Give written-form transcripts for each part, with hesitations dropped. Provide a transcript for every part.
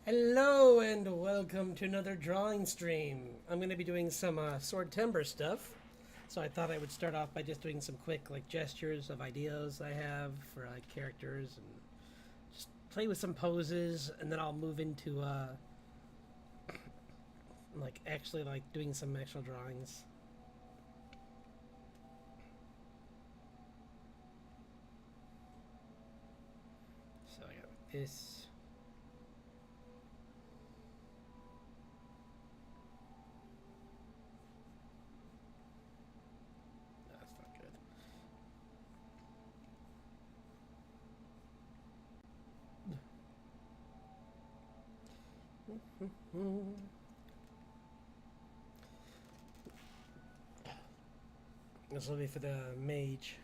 Hello and welcome to another drawing stream. I'm going to be doing some swordtember stuff. So I thought I would start off by just doing some quick gestures of ideas I have for characters and just play with some poses, and then I'll move into actually doing some actual drawings. So I got this. No, that's not good. This will be for the mage.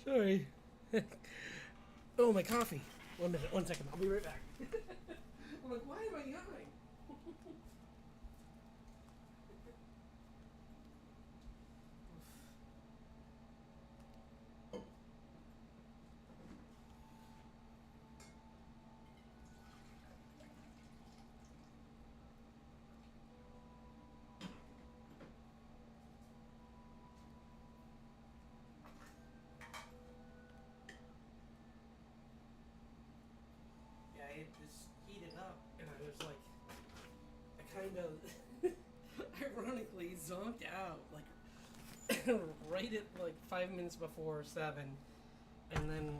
Sorry. Oh, my coffee. 1 minute, 1 second. I'll be right back. I'm like, why am I yawning? Yeah, it just heated up, and I was like, I kind of ironically zonked out, right at 5 minutes before 7, and then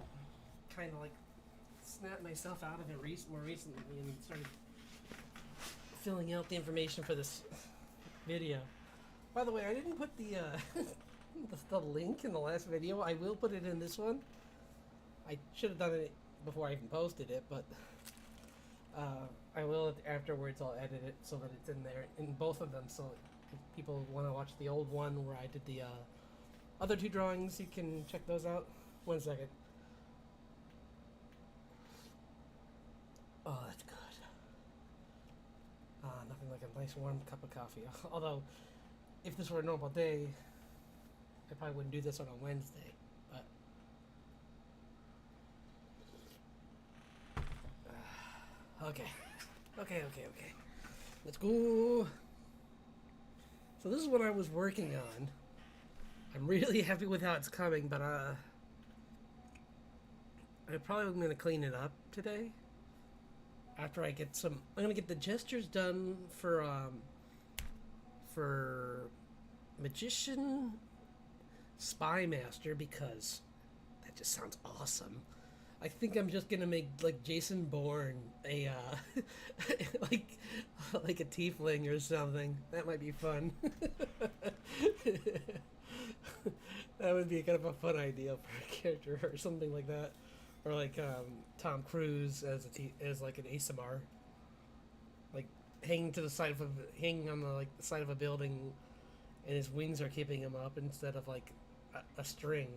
kind of snapped myself out of it more recently and started filling out the information for this video. By the way, I didn't put the the link in the last video. I will put it in this one. I should have done it before I even posted it, but I will afterwards. I'll edit it so that it's in there in both of them. So if people want to watch the old one where I did the other two drawings, you can check those out. 1 second. Oh, that's good. Nothing like a nice warm cup of coffee. Although, if this were a normal day, I probably wouldn't do this on a Wednesday. But okay. Okay. Let's go. So this is what I was working on. I'm really happy with how it's coming, but I probably am gonna clean it up today. After I get some, I'm gonna get the gestures done for magician spy master, because that just sounds awesome. I think I'm just gonna make Jason Bourne a like like a tiefling or something. That might be fun. That would be kind of a fun idea for a character or something like that, or Tom Cruise as like an ASMR, like hanging on the side of a building, and his wings are keeping him up instead of a string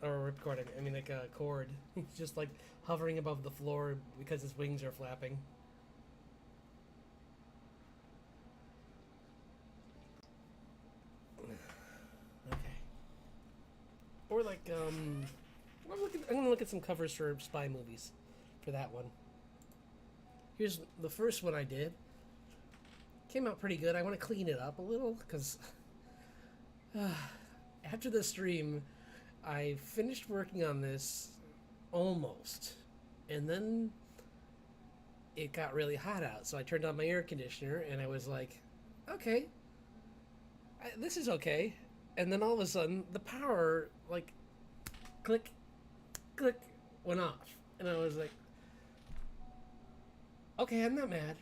or a ripcord. I mean, like a cord. He's just hovering above the floor because his wings are flapping. Okay. Or I'm gonna look at some covers for spy movies for that one. Here's the first one I did. Came out pretty good. I want to clean it up a little because after the stream, I finished working on this almost, and then it got really hot out, so I turned on my air conditioner, and I was like, okay, this is okay. And then all of a sudden, the power, click, click, went off. And I was like, okay, I'm not mad.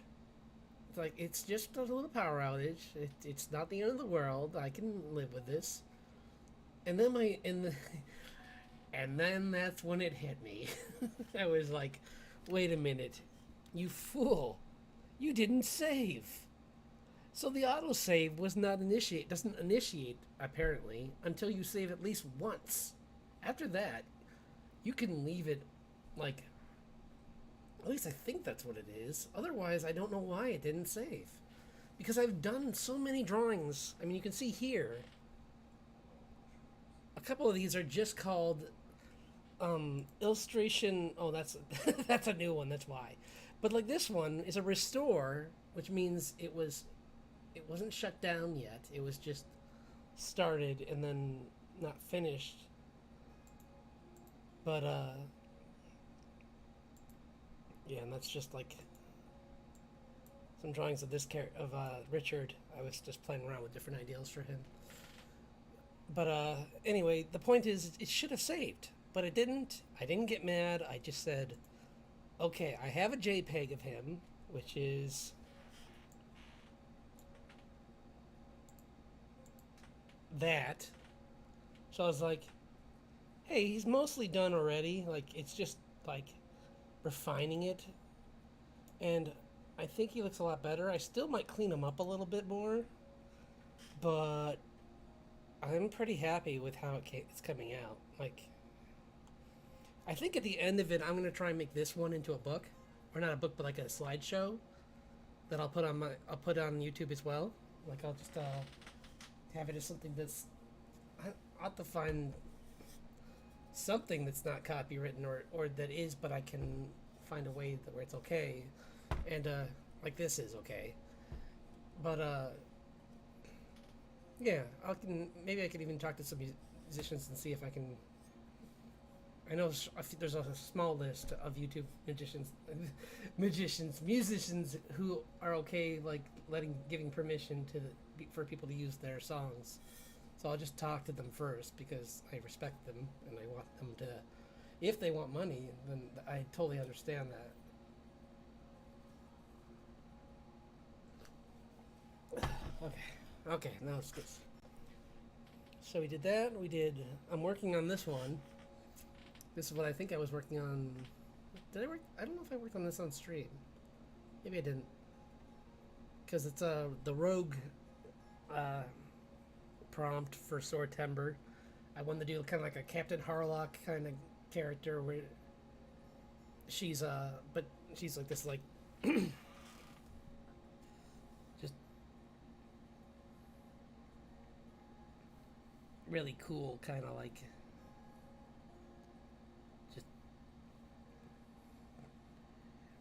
It's just a little power outage. It's not the end of the world. I can live with this. And then and then that's when it hit me. I was like, wait a minute, you fool, you didn't save. So the autosave doesn't initiate apparently until you save at least once. After that, you can leave it like At least I think that's what it is. Otherwise, I don't know why it didn't save. Because I've done so many drawings. I mean, you can see here. A couple of these are just called illustration. Oh, that's that's a new one. That's why. But like this one is a restore, which means it wasn't shut down yet. It was just started and then not finished. But yeah, and that's just like some drawings of Richard. I was just playing around with different ideals for him. But anyway, the point is, it should have saved, but it didn't. I didn't get mad. I just said, okay, I have a JPEG of him, which is that. So I was like, hey, he's mostly done already. Like, it's just like refining it. And I think he looks a lot better. I still might clean him up a little bit more, but I'm pretty happy with how it's coming out. Like, I think at the end of it, I'm gonna try and make this one into a book, or not a book, but like a slideshow that I'll put on YouTube as well. Like, I'll just have it as something that's I'll have to find something that's not copywritten or that is, but I can find a way where it's okay, and like this is okay, but yeah, maybe I can even talk to some musicians and see if I can. I know there's a small list of YouTube musicians who are okay, like giving permission for people to use their songs. So I'll just talk to them first because I respect them and I want them to. If they want money, then I totally understand that. Okay, now it's this. So we did that. I'm working on this one. This is what I think I was working on. Did I work? I don't know if I worked on this on stream. Maybe I didn't. Because it's the rogue prompt for swordtember. I wanted to do kind of like a Captain Harlock kind of character where she's but she's like this like just really cool kind of like just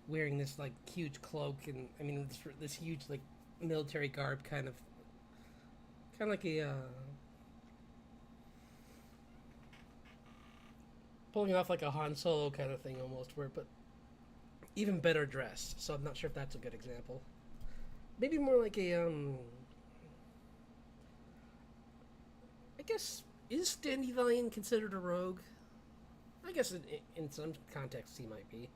wearing this like huge cloak, and I mean this huge like military garb kind of like a pulling off like a Han Solo kind of thing almost, but even better dressed. So I'm not sure if that's a good example. Maybe more like a I guess, is Dandelion considered a rogue? I guess in some contexts he might be.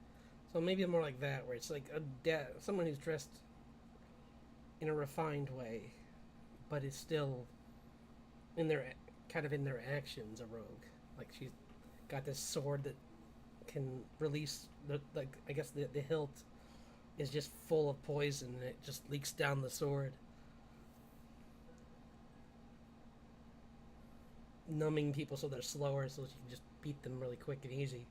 So maybe more like that, where it's like someone who's dressed in a refined way, but is still in their actions a rogue. Like she's got this sword that can release I guess the hilt is just full of poison and it just leaks down the sword, numbing people so they're slower, so you can just beat them really quick and easy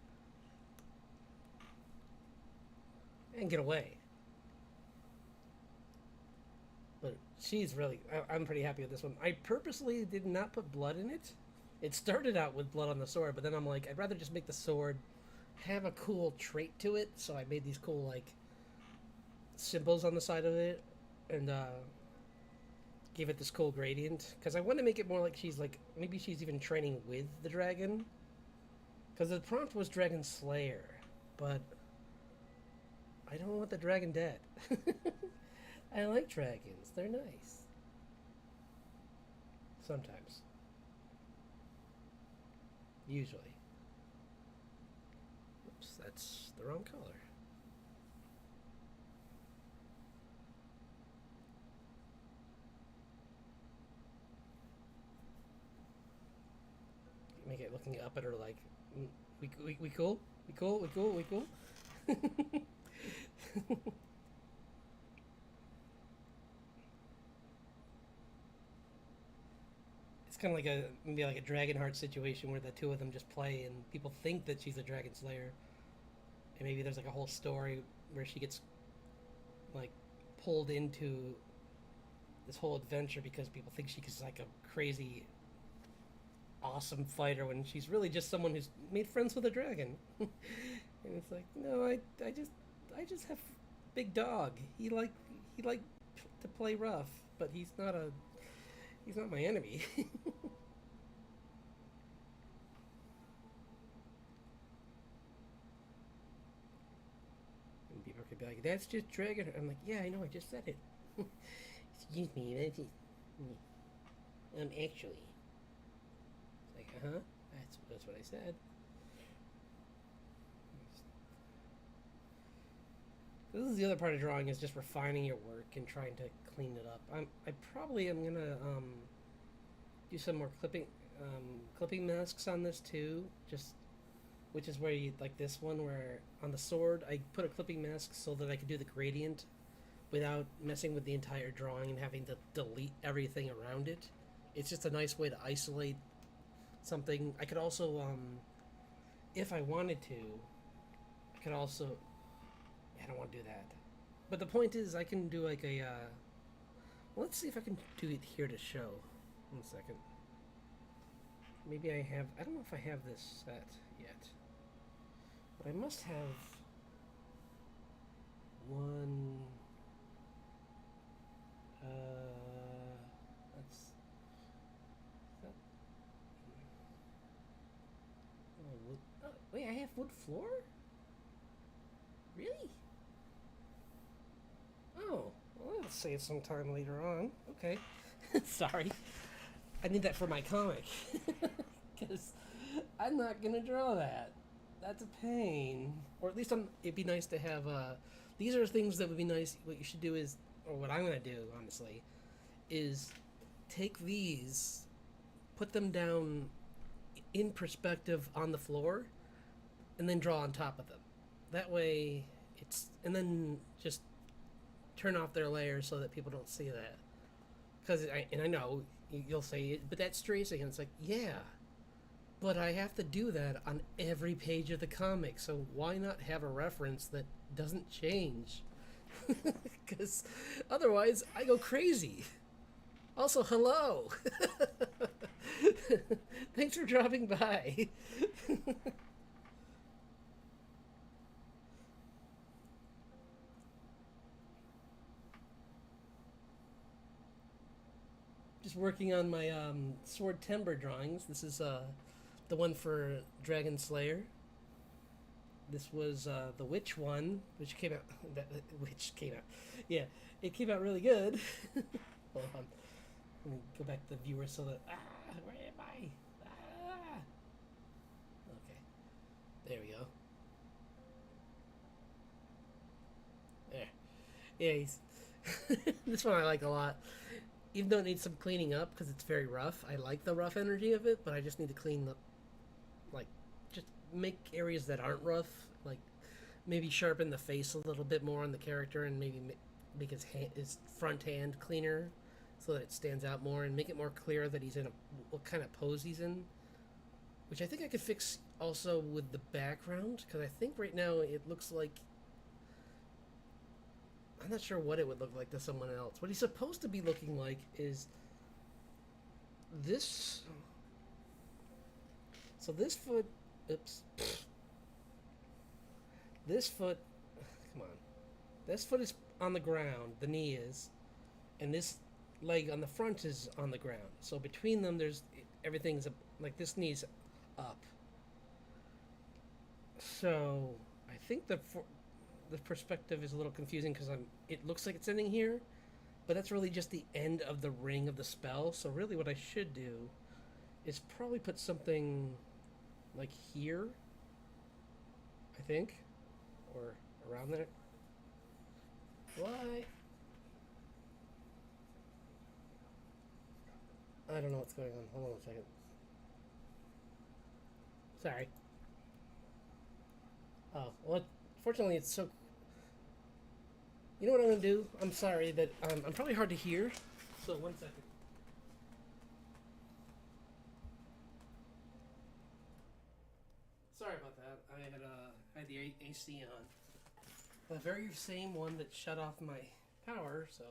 and get away. But she's really, I'm pretty happy with this one. I purposely did not put blood in it. It started out with blood on the sword, but then I'm like, I'd rather just make the sword have a cool trait to it, so I made these cool like symbols on the side of it and gave it this cool gradient, because I want to make it more like she's like, maybe she's even training with the dragon, because the prompt was Dragon Slayer, but I don't want the dragon dead. I like dragons, they're nice sometimes, usually. Oops, that's the wrong color. Make it looking up at her like, we cool? We cool? We cool? We cool? It's kind of like maybe like a Dragonheart situation where the two of them just play and people think that she's a Dragon Slayer. and maybe there's like a whole story where she gets like pulled into this whole adventure because people think she's like a crazy awesome fighter when she's really just someone who's made friends with a dragon. And it's like, no, I just have big dog. He like to play rough, but he's not my enemy. And people could be like, that's just dragon. I'm like, yeah, I know, I just said it. Excuse me, that's just, actually. It's like, that's what I said. This is the other part of drawing is just refining your work and trying to clean it up. I probably am gonna do some more clipping masks on this too. Just which is where you like this one where on the sword I put a clipping mask so that I could do the gradient without messing with the entire drawing and having to delete everything around it. It's just a nice way to isolate something. I could also, if I wanted to, I could also. I don't want to do that. But the point is, I can do like a. Well, let's see if I can do it here to show. 1 second. Maybe I have. I don't know if I have this set yet. But I must have one. Let's. That, oh, wait, I have wood floor? Really? Oh, well, I'll say it sometime later on. Okay. Sorry. I need that for my comic. Because I'm not going to draw that. That's a pain. Or at least it'd be nice to have. These are things that would be nice. What you should do is, or what I'm going to do, honestly, is take these, put them down in perspective on the floor, and then draw on top of them. That way, and then just turn off their layers so that people don't see that. Because I know you'll say, but that's tracing, and it's like, yeah, but I have to do that on every page of the comic. So why not have a reference that doesn't change? Because otherwise, I go crazy. Also, hello. Thanks for dropping by. Just working on my swordtember drawings. This is the one for Dragon Slayer. This was the witch one, which came out. Which came out. Yeah, it came out really good. Hold on. Let me go back to the viewer so that. Where am I? Okay. There we go. There. Yeah, he's. This one I like a lot. Even though it needs some cleaning up because it's very rough. I like the rough energy of it, but I just need to clean the, like, just make areas that aren't rough, like maybe sharpen the face a little bit more on the character and maybe make his front hand cleaner so that it stands out more and make it more clear that he's in what kind of pose he's in, which I think I could fix also with the background because I think right now it looks like I'm not sure what it would look like to someone else. What he's supposed to be looking like is this. So this foot, oops. This foot, come on. This foot is on the ground, the knee is, and this leg on the front is on the ground. So between them, everything's like this knee's up. So I think the perspective is a little confusing because it looks like it's ending here, but that's really just the end of the ring of the spell. So really what I should do is probably put something like here, I think, or around there. Why? I don't know what's going on. Hold on a second. Sorry. Oh, well, fortunately it's so. You know what I'm going to do? I'm sorry that I'm probably hard to hear. So 1 second. Sorry about that. I had the the AC on. The very same one that shut off my power, so...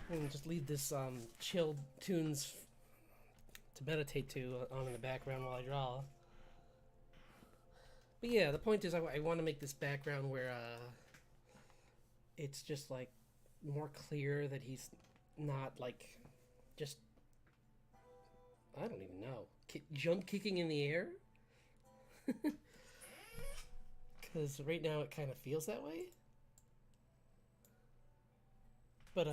I'm gonna just leave this chilled tunes to meditate to on in the background while I draw. But yeah, the point is I want to make this background where it's just like more clear that he's not like just, I don't even know, jump kicking in the air. Because right now it kind of feels that way. But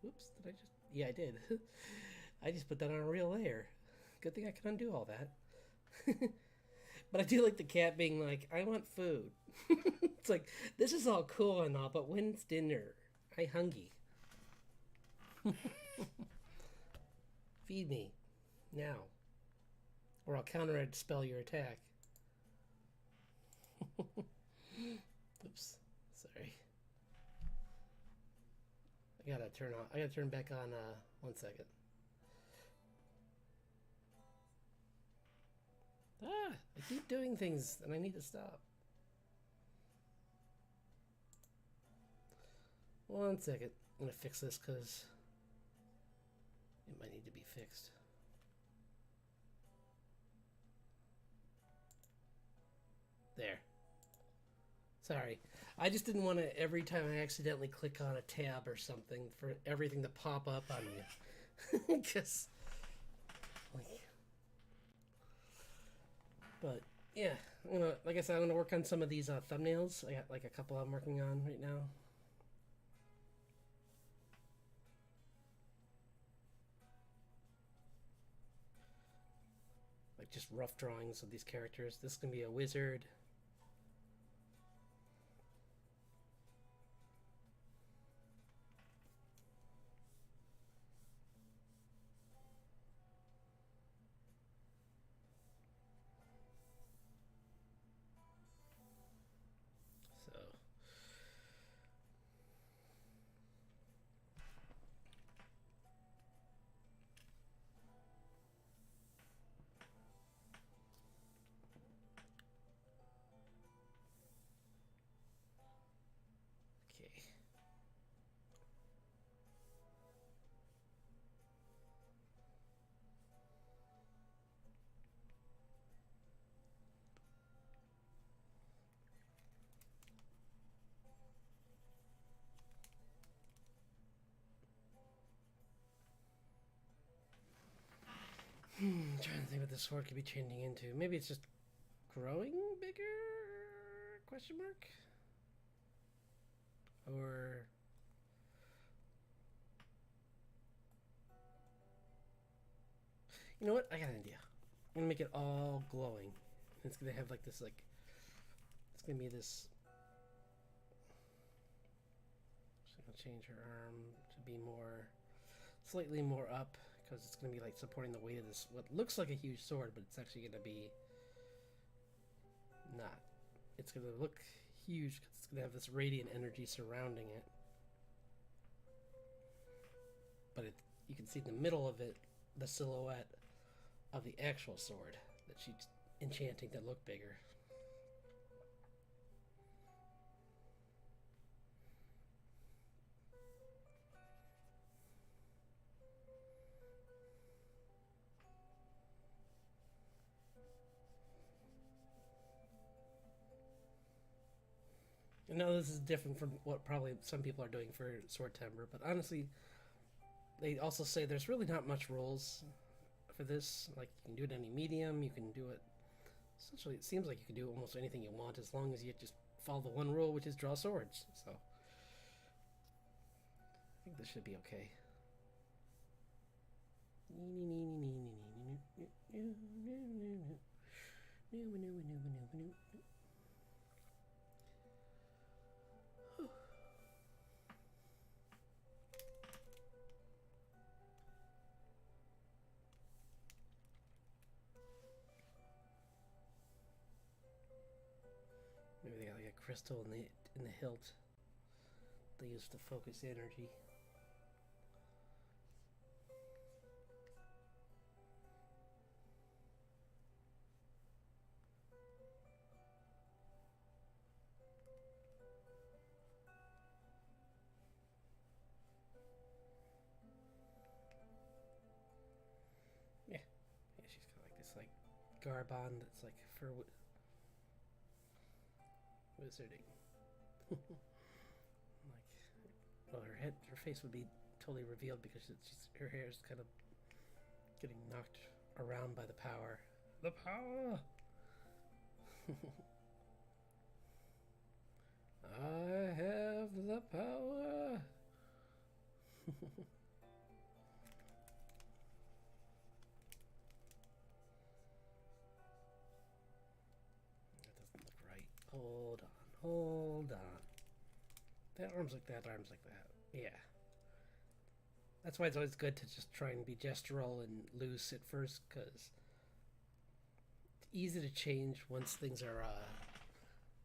oops, did I just... Yeah, I did. I just put that on a real layer. Good thing I can undo all that. But I do like the cat being like, I want food. It's like, this is all cool and all, but when's dinner? I hungry. Feed me. Now. Or I'll counter-spell your attack. Oops. Sorry. I gotta turn back on, 1 second. Ah! I keep doing things and I need to stop. 1 second. I'm gonna fix this because it might need to be fixed. There. Sorry. I just didn't want to, every time I accidentally click on a tab or something, for everything to pop up on you. Because, like... But, yeah. Like I said, I'm going to work on some of these thumbnails. I got like a couple I'm working on right now. Like just rough drawings of these characters. This is going to be a wizard. I'm trying to think what this sword could be changing into. Maybe it's just growing bigger? Question mark? Or... You know what? I got an idea. I'm gonna make it all glowing. It's gonna have like this, like... It's gonna be this... Just gonna change her arm to be more... Slightly more up. Because it's going to be like supporting the weight of this, what looks like a huge sword, but it's actually going to be not. It's going to look huge because it's going to have this radiant energy surrounding it. But you can see in the middle of it, the silhouette of the actual sword that she's enchanting that look bigger. I know this is different from what probably some people are doing for swordtember, but honestly, they also say there's really not much rules for this. Like, you can do it any medium, you can do it... Essentially, it seems like you can do almost anything you want as long as you just follow the one rule, which is draw swords. So, I think this should be okay. Maybe they got like a crystal in the hilt they use to focus energy. like garb on that's like for wizarding. Like, well, her face would be totally revealed because her hair is kind of getting knocked around by the power. The power! I have the power! That doesn't look right. Hold on, hold on. That arm's like that, arm's like that. Yeah. That's why it's always good to just try and be gestural and loose at first, because it's easy to change once things are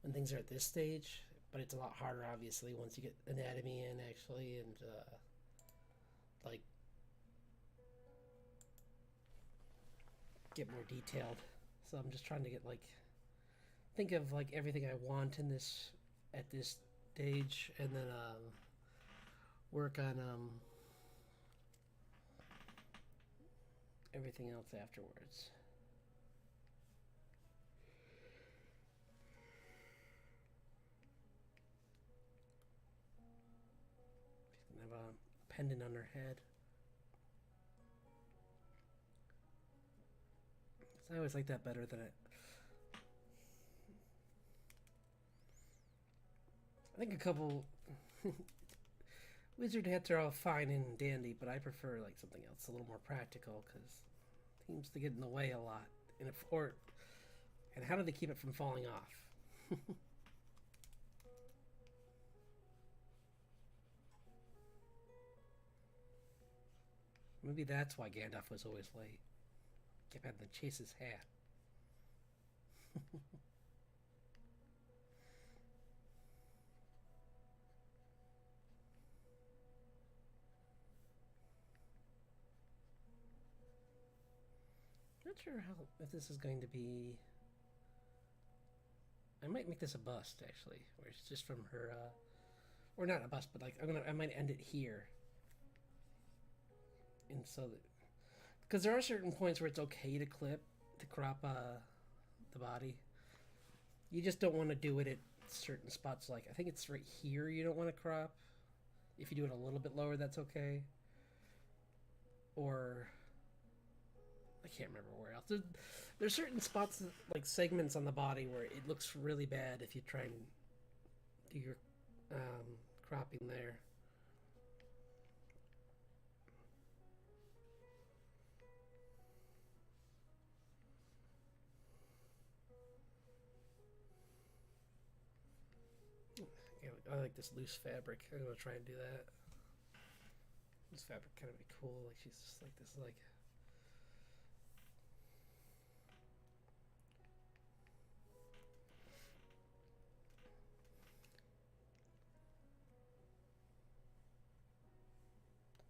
when things are at this stage, but it's a lot harder, obviously, once you get anatomy in, actually, and like get more detailed. So I'm just trying to get like think of like everything I want in this at this stage, and then work on everything else afterwards. She's gonna have a pendant on her head. I always like that better than it. I think a couple wizard hats are all fine and dandy, but I prefer like something else a little more practical because it seems to get in the way a lot. And and how do they keep it from falling off? Maybe that's why Gandalf was always late. Kept having to chase his hat. Not sure if this is going to be. I might make this a bust actually, where it's just from her, or not a bust, but like I might end it here, and so that because there are certain points where it's okay to crop the body. You just don't want to do it at certain spots. Like I think it's right here you don't want to crop. If you do it a little bit lower, that's okay. Or I can't remember where else. There's certain spots, like segments on the body, where it looks really bad if you try and do your cropping there. I like this loose fabric. I'm gonna try and do that. This fabric kind of be cool. Like she's just like this, like.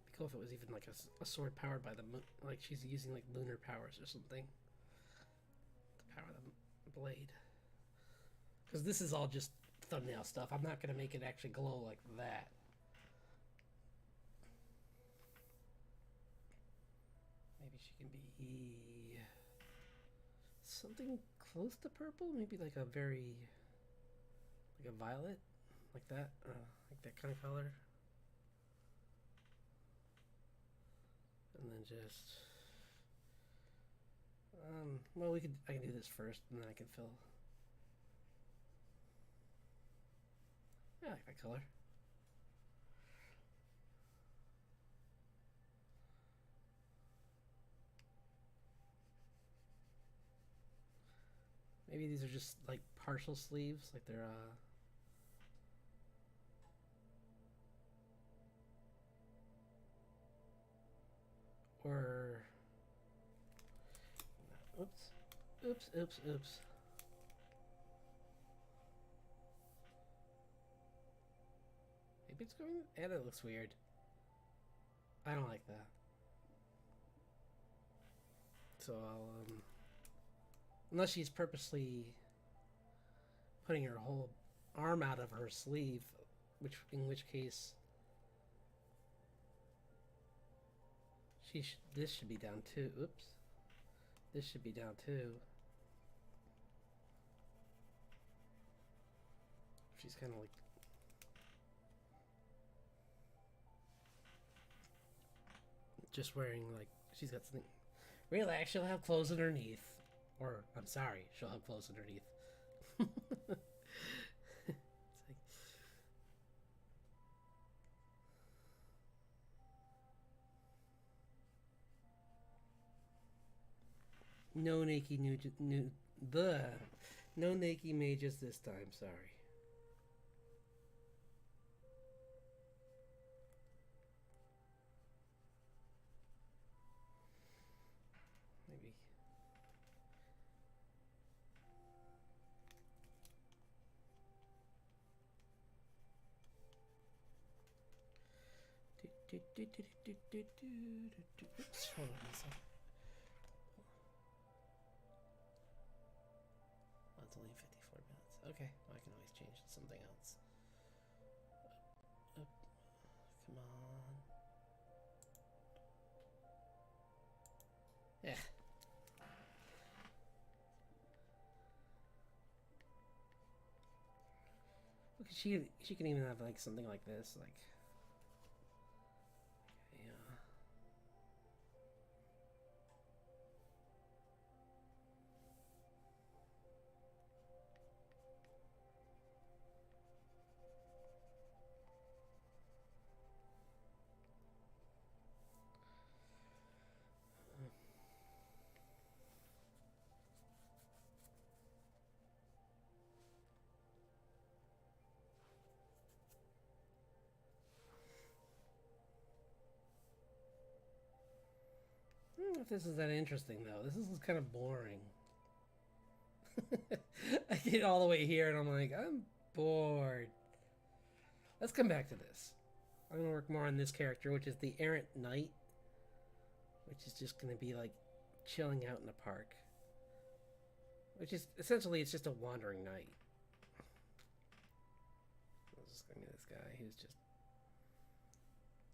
Be cool if it was even like a sword powered by the moon, like she's using like lunar powers or something to power the blade. Because this is all just thumbnail stuff. I'm not gonna make it actually glow like that. Maybe she can be something close to purple. Maybe like a violet, like that kind of color. And then just well, I can do this first, and then I can fill. I like that color. Maybe these are just like partial sleeves, like they're or oops. Maybe it's going. And it looks weird. I don't like that. So I'll unless she's purposely putting her whole arm out of her sleeve, in which case this should be down too. Oops. This should be down too. She's kind of like... just wearing, like, she's got something... Relax, she'll have clothes underneath. Or, I'm sorry, she'll have clothes underneath. It's like... No Nakey No Nakey mages this time, sorry. Maybe. Oops, hold on a second. Oh, it's only 54 minutes. Okay, well, I can always change to something else. Come on. Yeah. Look, she can even have like something like this, like... yeah. I don't know if this is that interesting though. This is kind of boring. I get all the way here and I'm like, I'm bored. Let's come back to this. I'm gonna work more on this character, which is the errant knight, which is just gonna be like chilling out in the park. Which is essentially, it's just a wandering knight. I'm just gonna be this guy who's just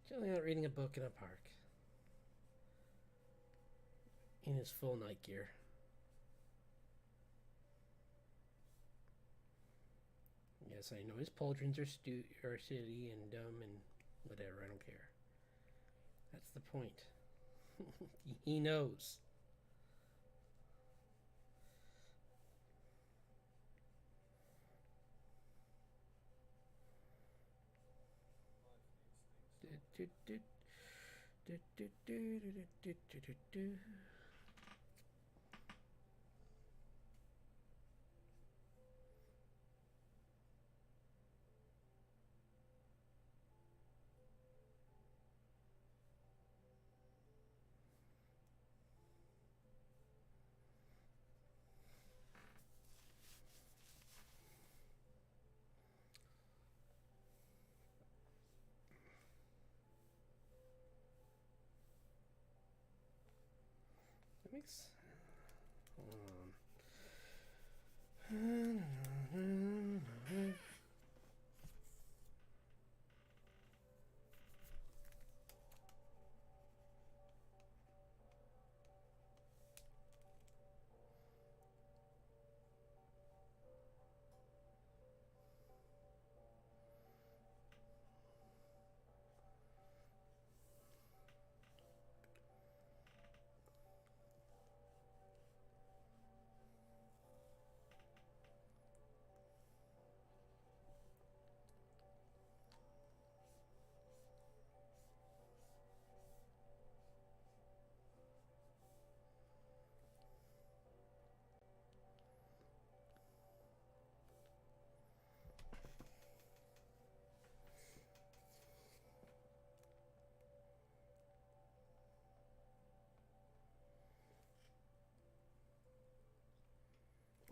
chilling out reading a book in a park. In his full night gear. Yes, I know his pauldrons are shitty and dumb and whatever, I don't care. That's the point. He knows. That makes...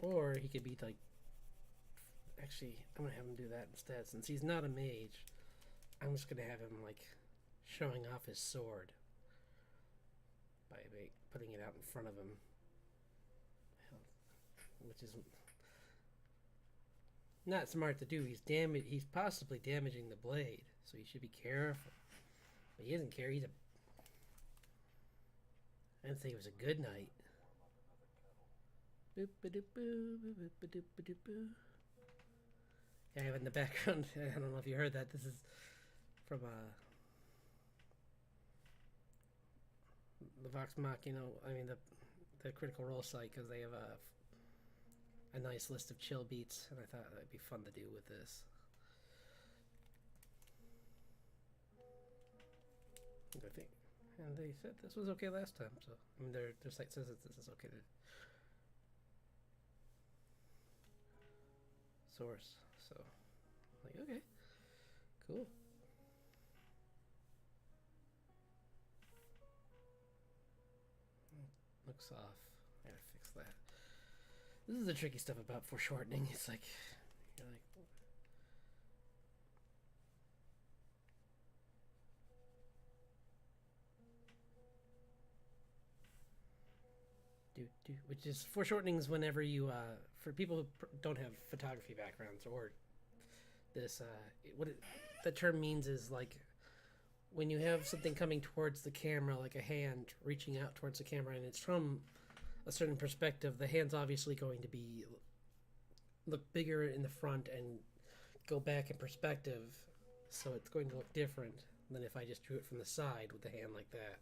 Or he could be like... Actually, I'm gonna have him do that instead. Since he's not a mage, I'm just gonna have him like showing off his sword by putting it out in front of him, which is not smart to do. He's possibly damaging the blade, so he should be careful. But he doesn't care. I didn't say he was a good knight. Yeah, I have in the background. I don't know if you heard that. This is from the Vox Machina. I mean the Critical Role site, because they have a nice list of chill beats, and I thought that'd be fun to do with this. I think, and they said this was okay last time, so I mean their site says that this is okay to source. So, like, okay, cool. Looks off. I gotta fix that. This is the tricky stuff about foreshortening. It's like, you're like, which is foreshortening is whenever you, for people who don't have photography backgrounds or this, the term means is like when you have something coming towards the camera, like a hand reaching out towards the camera, and it's from a certain perspective, the hand's obviously going to be look bigger in the front and go back in perspective, so it's going to look different than if I just drew it from the side with the hand like that,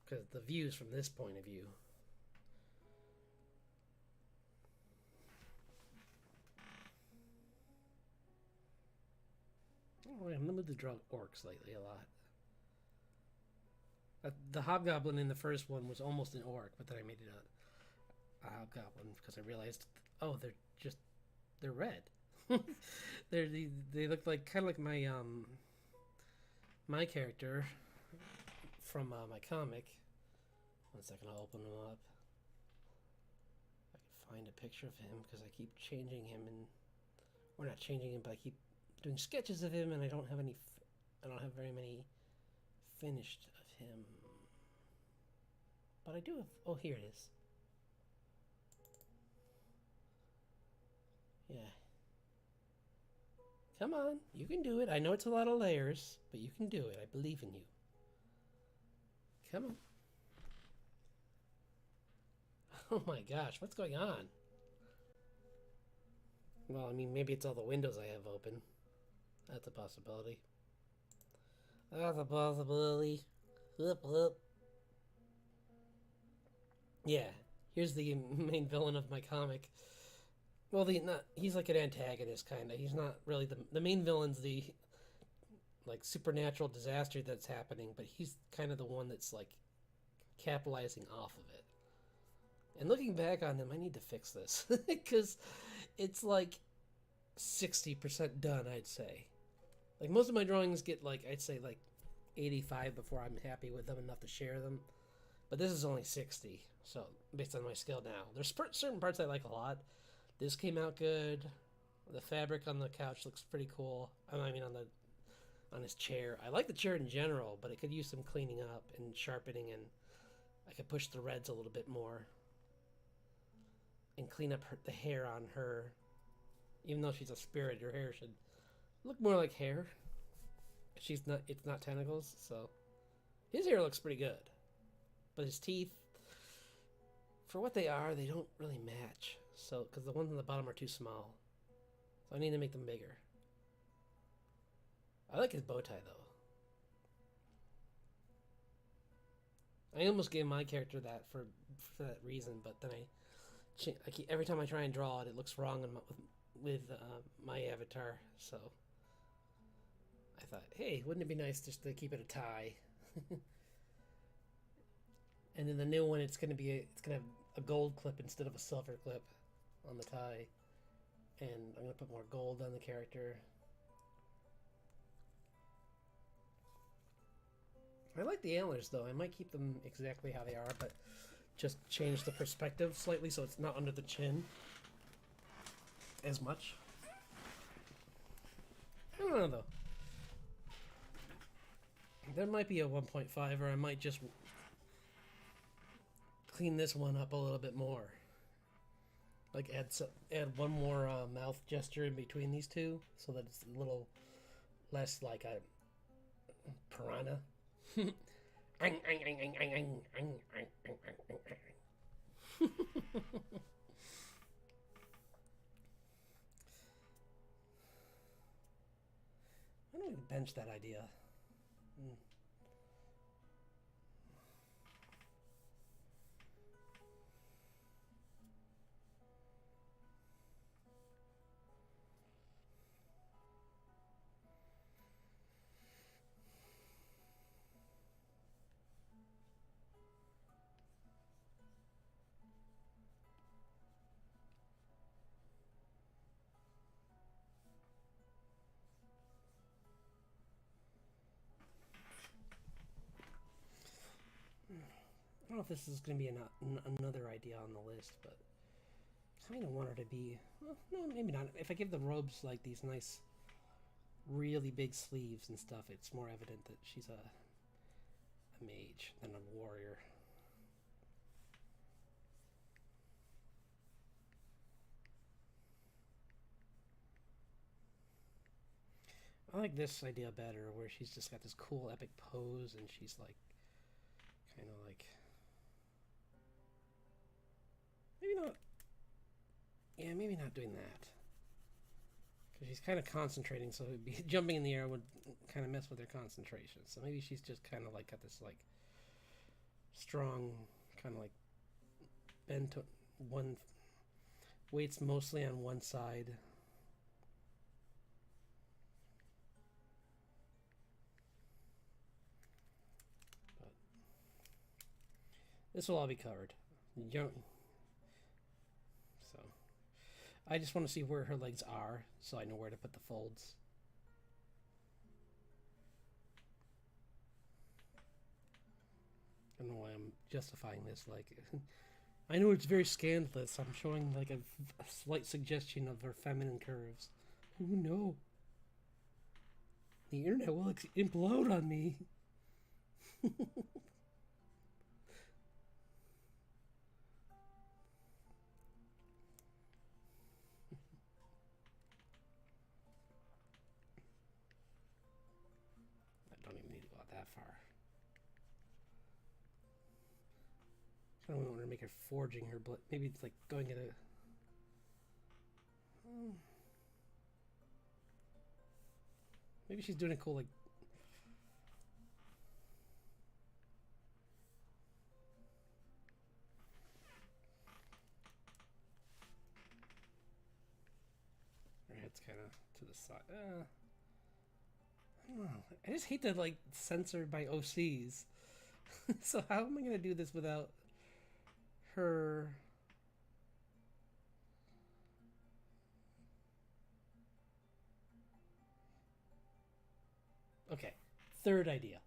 because the view's from this point of view. Oh, I'm limited to draw orcs lately a lot. The hobgoblin in the first one was almost an orc, but then I made it a hobgoblin because I realized, oh, they're red. They look like kind of like my character from my comic. 1 second, I'll open them up. I can find a picture of him because I keep changing him, or not changing him, but I keep doing sketches of him, and I don't have very many finished of him. But I do have, oh, here it is. Yeah. Come on, you can do it. I know it's a lot of layers, but you can do it. I believe in you. Come on. Oh my gosh, what's going on? Well, I mean, maybe it's all the windows I have open. That's a possibility. That's a possibility. Whoop. Yeah, here's the main villain of my comic. Well, he's like an antagonist, kind of. He's not really the main villain's the like supernatural disaster that's happening, but he's kind of the one that's like capitalizing off of it. And looking back on him, I need to fix this because it's like 60% done, I'd say. Like most of my drawings get like, I'd say like 85 before I'm happy with them enough to share them. But this is only 60, so based on my skill now. There's certain parts I like a lot. This came out good. The fabric on the couch looks pretty cool. I mean, on his chair. I like the chair in general, but it could use some cleaning up and sharpening, and I could push the reds a little bit more and clean up the hair on her. Even though she's a spirit, her hair should look more like hair. It's not tentacles, so his hair looks pretty good. But his teeth, for what they are, they don't really match. So, because the ones on the bottom are too small. So I need to make them bigger. I like his bow tie, though. I almost gave my character that for that reason, but then I keep, every time I try and draw it, it looks wrong with my avatar. So I thought, hey, wouldn't it be nice just to keep it a tie? And then the new one, it's gonna have a gold clip instead of a silver clip on the tie, and I'm gonna put more gold on the character. I like the antlers though. I might keep them exactly how they are, but just change the perspective slightly so it's not under the chin as much. I don't know though. There might be a 1.5, or I might just clean this one up a little bit more. Like add one more mouth gesture in between these two, so that it's a little less like a piranha. pinch that idea. Mm. I don't know if this is going to be another idea on the list, but I kind of want her to be... Well, no, maybe not. If I give the robes like these nice, really big sleeves and stuff, it's more evident that she's a mage than a warrior. I like this idea better, where she's just got this cool epic pose and she's like, kind of like... Maybe not... Yeah, maybe not doing that. Because she's kind of concentrating, so it'd be, jumping in the air would kind of mess with her concentration. So maybe she's just kind of like got this like strong, kind of like bend to one, weights mostly on one side. But this will all be covered. So I just want to see where her legs are, so I know where to put the folds. I don't know why I'm justifying this. Like, I know it's very scandalous. I'm showing like a slight suggestion of her feminine curves. Oh no! The internet will implode on me. I don't even need to go out that far. I don't want to make her forging her blood. Maybe it's like going at a... Maybe she's doing a cool, like... Her head's kind of to the side. I don't know. I just hate to, like, censored by OCs. So how am I going to do this without her... Okay, third idea.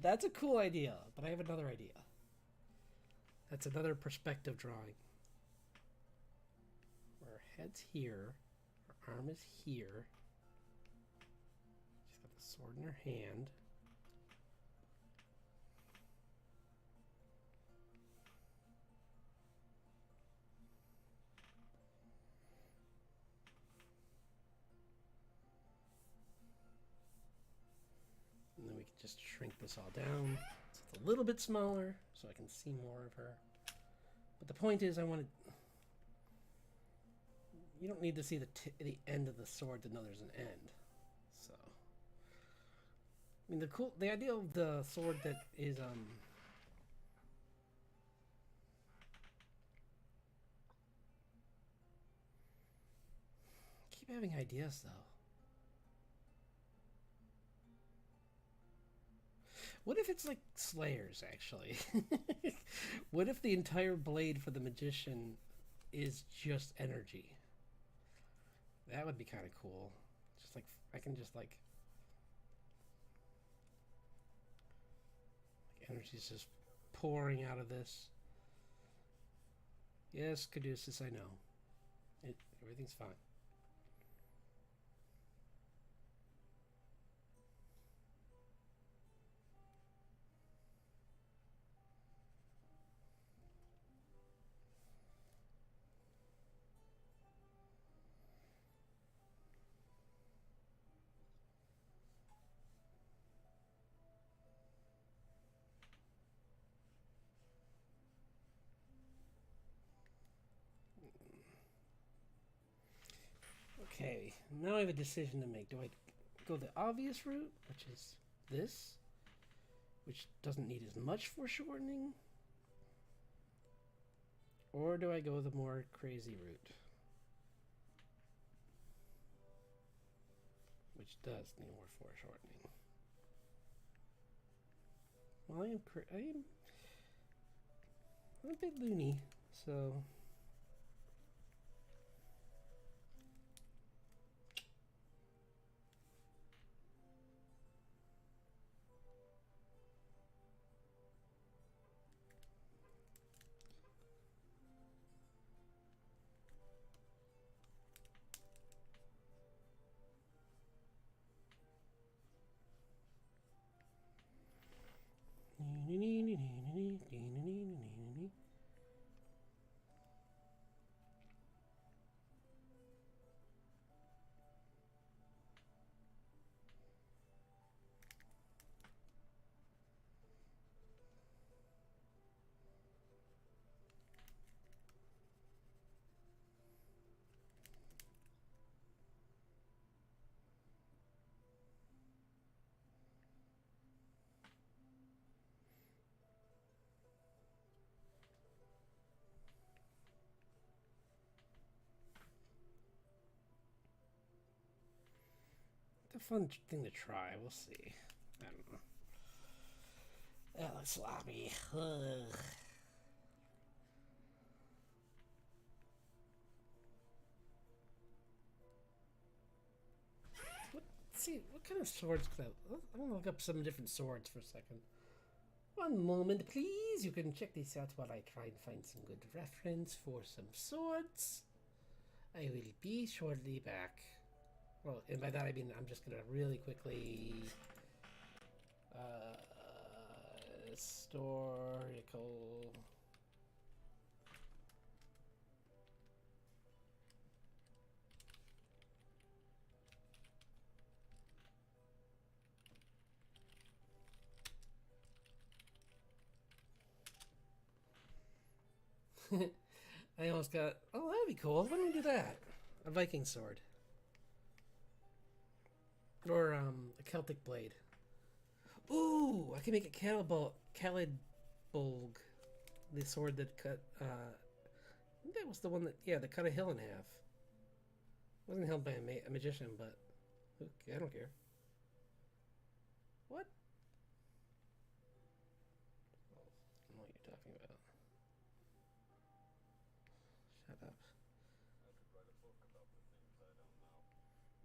That's a cool idea, but I have another idea. That's another perspective drawing. Where her head's here, her arm is here. She's got the sword in her hand. And then we can just shrink this all down so it's a little bit smaller so I can see more of her. But the point is, I want to... You don't need to see the end of the sword to know there's an end. So... I mean, the idea of the sword that is, I keep having ideas, though. What if it's like Slayers, actually? What if the entire blade for the magician is just energy? That would be kind of cool. Just like, I can just like energy's just pouring out of this. Yes, Caduceus, I know. Everything's fine. Okay, now I have a decision to make. Do I go the obvious route, which is this, which doesn't need as much foreshortening? Or do I go the more crazy route, which does need more foreshortening? Well, I'm a bit loony, so it's a fun thing to try. We'll see. I don't know. That looks sloppy. Ugh. Let's see, what kind of swords could I want to look up some different swords for a second. One moment, please. You can check this out while I try and find some good reference for some swords. I will be shortly back. Well, and by that I mean I'm just gonna really quickly historical. I almost got. Oh, that'd be cool. Why don't we do that? A Viking sword. Or a Celtic blade. Ooh, I can make a Calibulg, the sword that cut. I think that was the one that cut a hill in half. Wasn't held by a magician, but I don't care. What? I don't know what you're talking about. Shut up.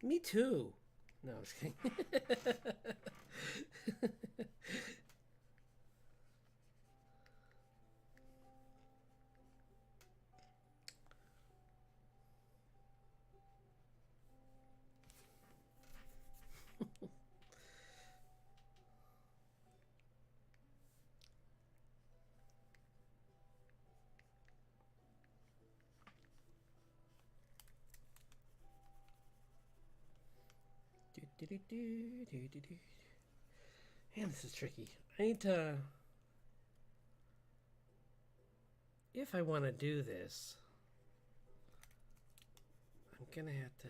Me too. No, I'm just kidding. Man, this is tricky. I need to. If I want to do this, I'm gonna have to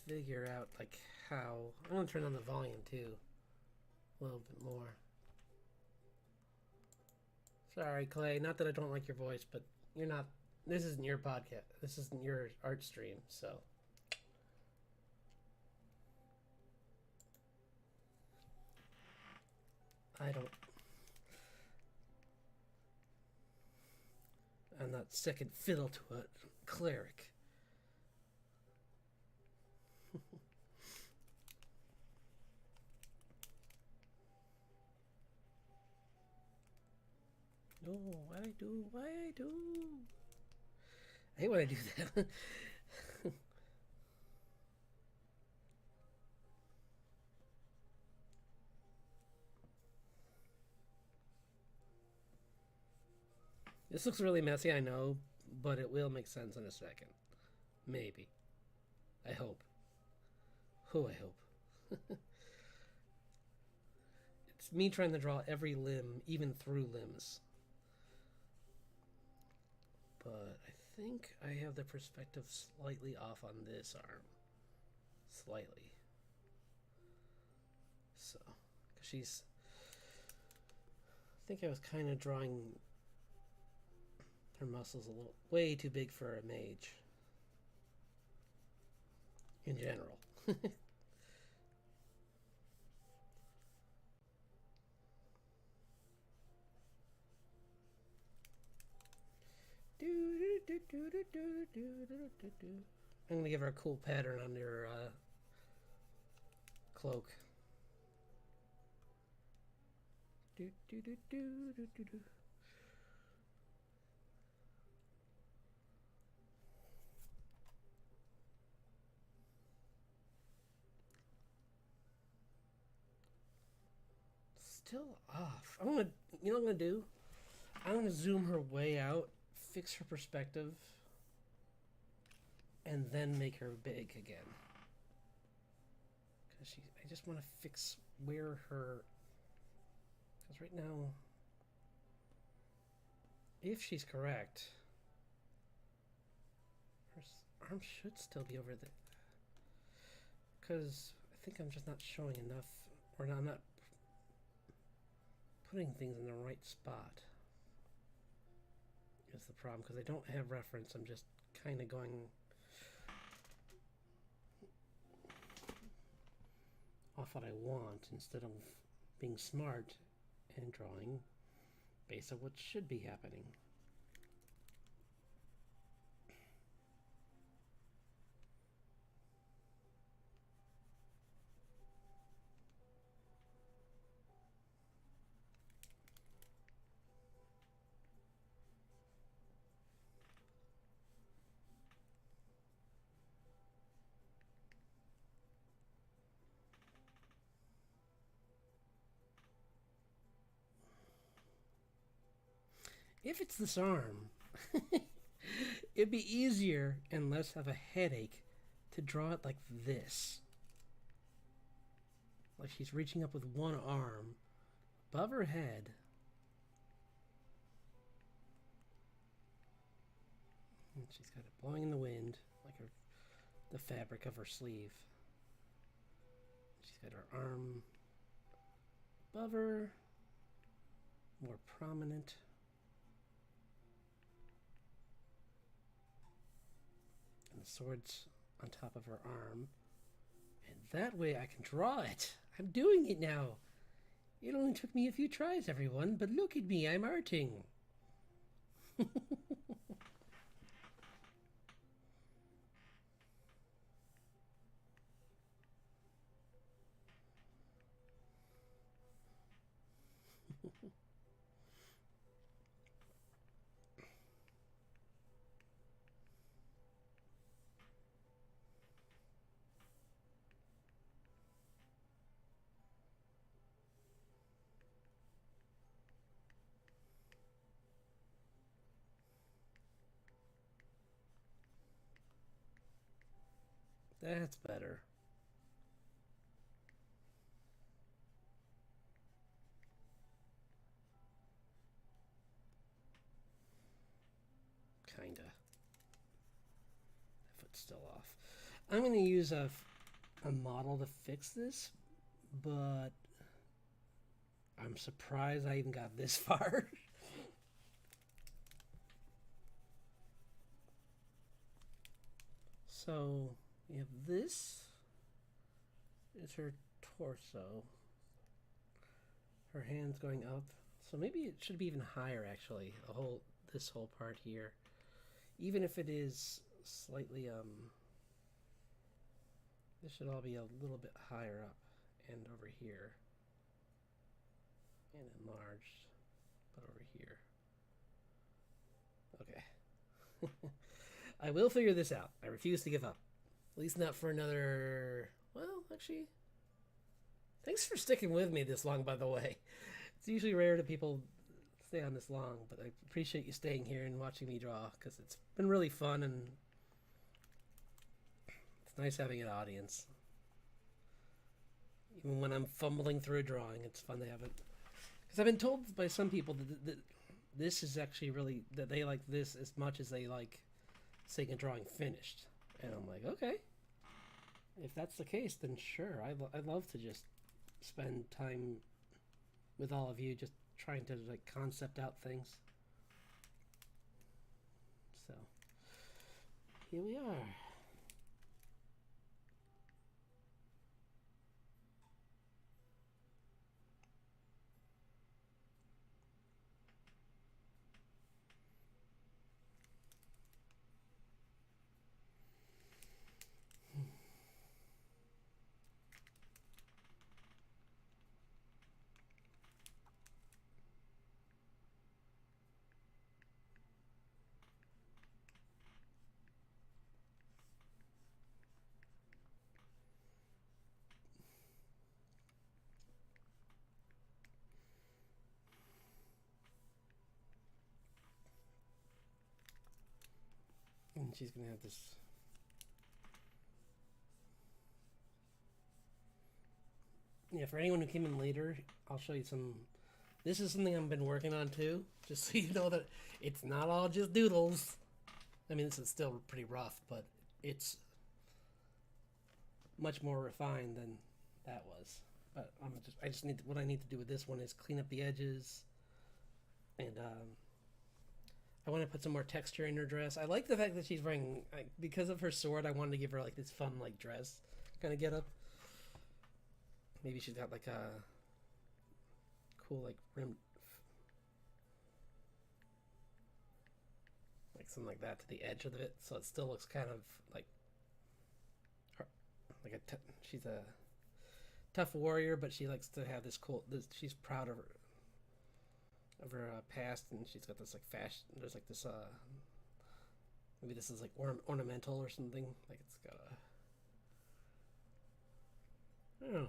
figure out like how. I'm gonna turn on the volume too, a little bit more. Sorry, Clay. Not that I don't like your voice, but you're not. This isn't your podcast. This isn't your art stream, so. I'm not second fiddle to a cleric. No, why I do? I hate when I do that. This looks really messy, I know, but it will make sense in a second. Maybe. I hope. Oh, I hope. It's me trying to draw every limb, even through limbs. But I think I have the perspective slightly off on this arm. slightly. So, because she's, I think I was kind of drawing her muscles a little way too big for a mage in general. I'm gonna give her a cool pattern on her cloak. Still off. I'm gonna, you know what I'm gonna do? I'm gonna zoom her way out, fix her perspective, and then make her big again. Because I just want to fix where her. Because right now, if she's correct, her arm should still be over there. Because I think I'm just not showing enough, or I'm not putting things in the right spot. Is the problem, because I don't have reference. I'm just kind of going off what I want instead of being smart and drawing based on what should be happening. If it's this arm, it'd be easier and less of a headache to draw it like this. Like she's reaching up with one arm above her head. And she's got it blowing in the wind, like the fabric of her sleeve. She's got her arm above her, more prominent. And the sword's on top of her arm. And that way I can draw it. I'm doing it now. It only took me a few tries, everyone, but look at me, I'm arting. That's better. Kinda. The foot's still off. I'm going to use a model to fix this, but I'm surprised I even got this far. So we have this is her torso. Her hands going up. So maybe it should be even higher actually. This whole part here. Even if it is slightly this should all be a little bit higher up and over here. And enlarged, but over here. Okay. I will figure this out. I refuse to give up. At least not for another... Well, actually... Thanks for sticking with me this long, by the way. It's usually rare that people stay on this long, but I appreciate you staying here and watching me draw, because it's been really fun, and it's nice having an audience. Even when I'm fumbling through a drawing, it's fun to have it. Because I've been told by some people that this is actually really... that they like this as much as they like seeing a drawing finished. And I'm like, okay. If that's the case, then sure. I'd love to just spend time with all of you, just trying to like concept out things. So here we are. And she's gonna have this. Yeah, for anyone who came in later, I'll show you some. This is something I've been working on too, just so you know that it's not all just doodles. I mean, this is still pretty rough, but it's much more refined than that was. But I just need what I need to do with this one is clean up the edges, and I want to put some more texture in her dress. I like the fact that she's wearing, because of her sword, I wanted to give her like this fun like dress kind of get up. Maybe she's got like a cool like rim, like something like that to the edge of it, so it still looks kind of like like she's a tough warrior, but she likes to have this cool. She's proud of her past, and she's got this like fashion. There's like this maybe this is like ornamental or something. Like it's got a. I don't know.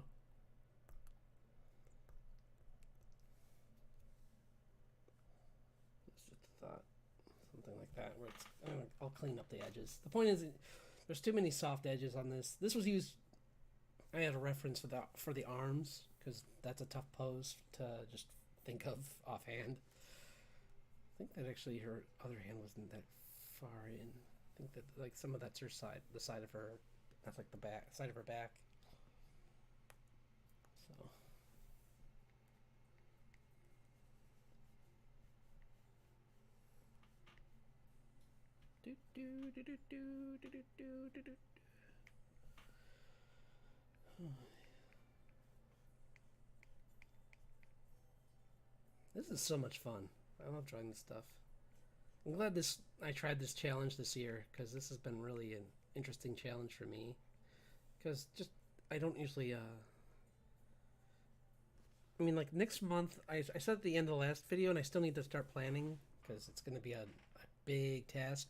It's just a thought, something like that. Where it's I'll clean up the edges. The point is, there's too many soft edges on this. This was used. I had a reference for the arms because that's a tough pose to just think of offhand. I think that actually her other hand wasn't that far in. I think that like some of that's her side, the side of her. That's like the back side of her back. So. This is so much fun. I love drawing this stuff. I'm glad I tried this challenge this year because this has been really an interesting challenge for me. Because just I don't usually. I mean, like next month, I said at the end of the last video, and I still need to start planning because it's going to be a big task.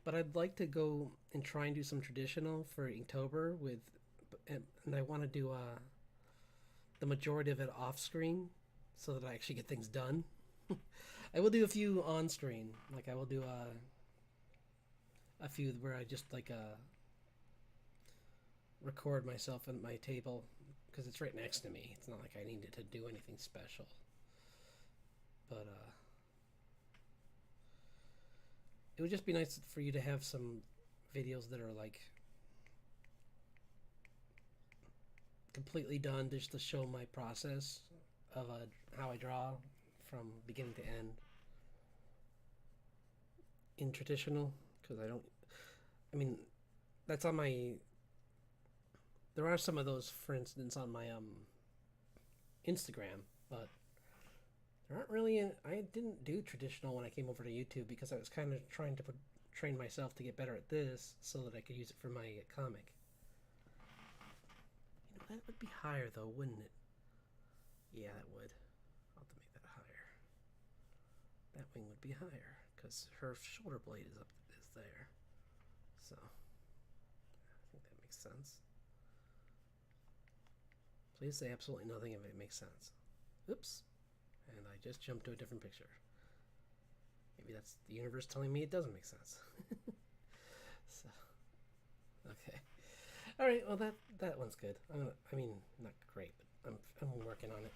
But I'd like to go and try and do some traditional for Inktober with, and I want to do the majority of it off screen so that I actually get things done. I will do a few on screen, like I will do a few where I just like record myself at my table because it's right next to me. It's not like I needed to do anything special, but it would just be nice for you to have some videos that are like completely done just to show my process of how I draw from beginning to end in traditional, because I mean that's on my, there are some of those for instance on my Instagram, but there aren't really I didn't do traditional when I came over to YouTube because I was kind of trying to train myself to get better at this so that I could use it for my comic. You know, that would be higher though, wouldn't it? Yeah, that would. I'll have to make that higher. That wing would be higher because her shoulder blade is there. So I think that makes sense. Please say absolutely nothing if it makes sense. Oops. And I just jumped to a different picture. Maybe that's the universe telling me it doesn't make sense. So, okay. All right. Well, that one's good. I mean, not great, but I'm working on it.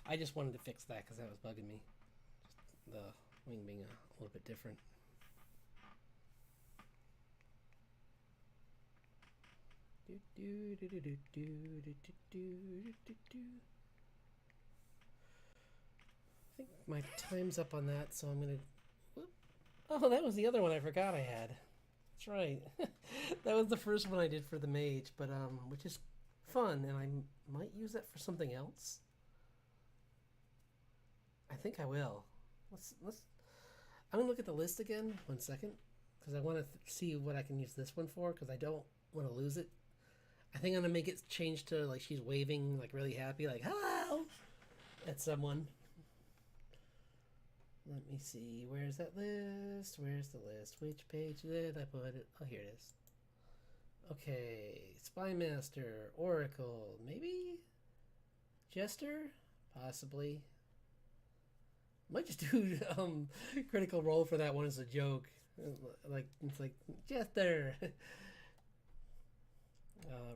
I just wanted to fix that because that was bugging me. Just the wing being a little bit different. I think my time's up on that, so I'm gonna. Oh, that was the other one I forgot I had. That's right. That was the first one I did for the mage, but which is fun, and I might use that for something else. I think I will. Let's. I'm gonna look at the list again. 1 second, because I want to see what I can use this one for. Because I don't want to lose it. I think I'm gonna make it change to like she's waving like really happy, like hello, at someone. Let me see. Where's that list? Where's the list? Which page did I put it? Oh, here it is. Okay, Spymaster, Oracle, maybe Jester, possibly. Might just do Critical Role for that one as a joke. Like it's like Jester.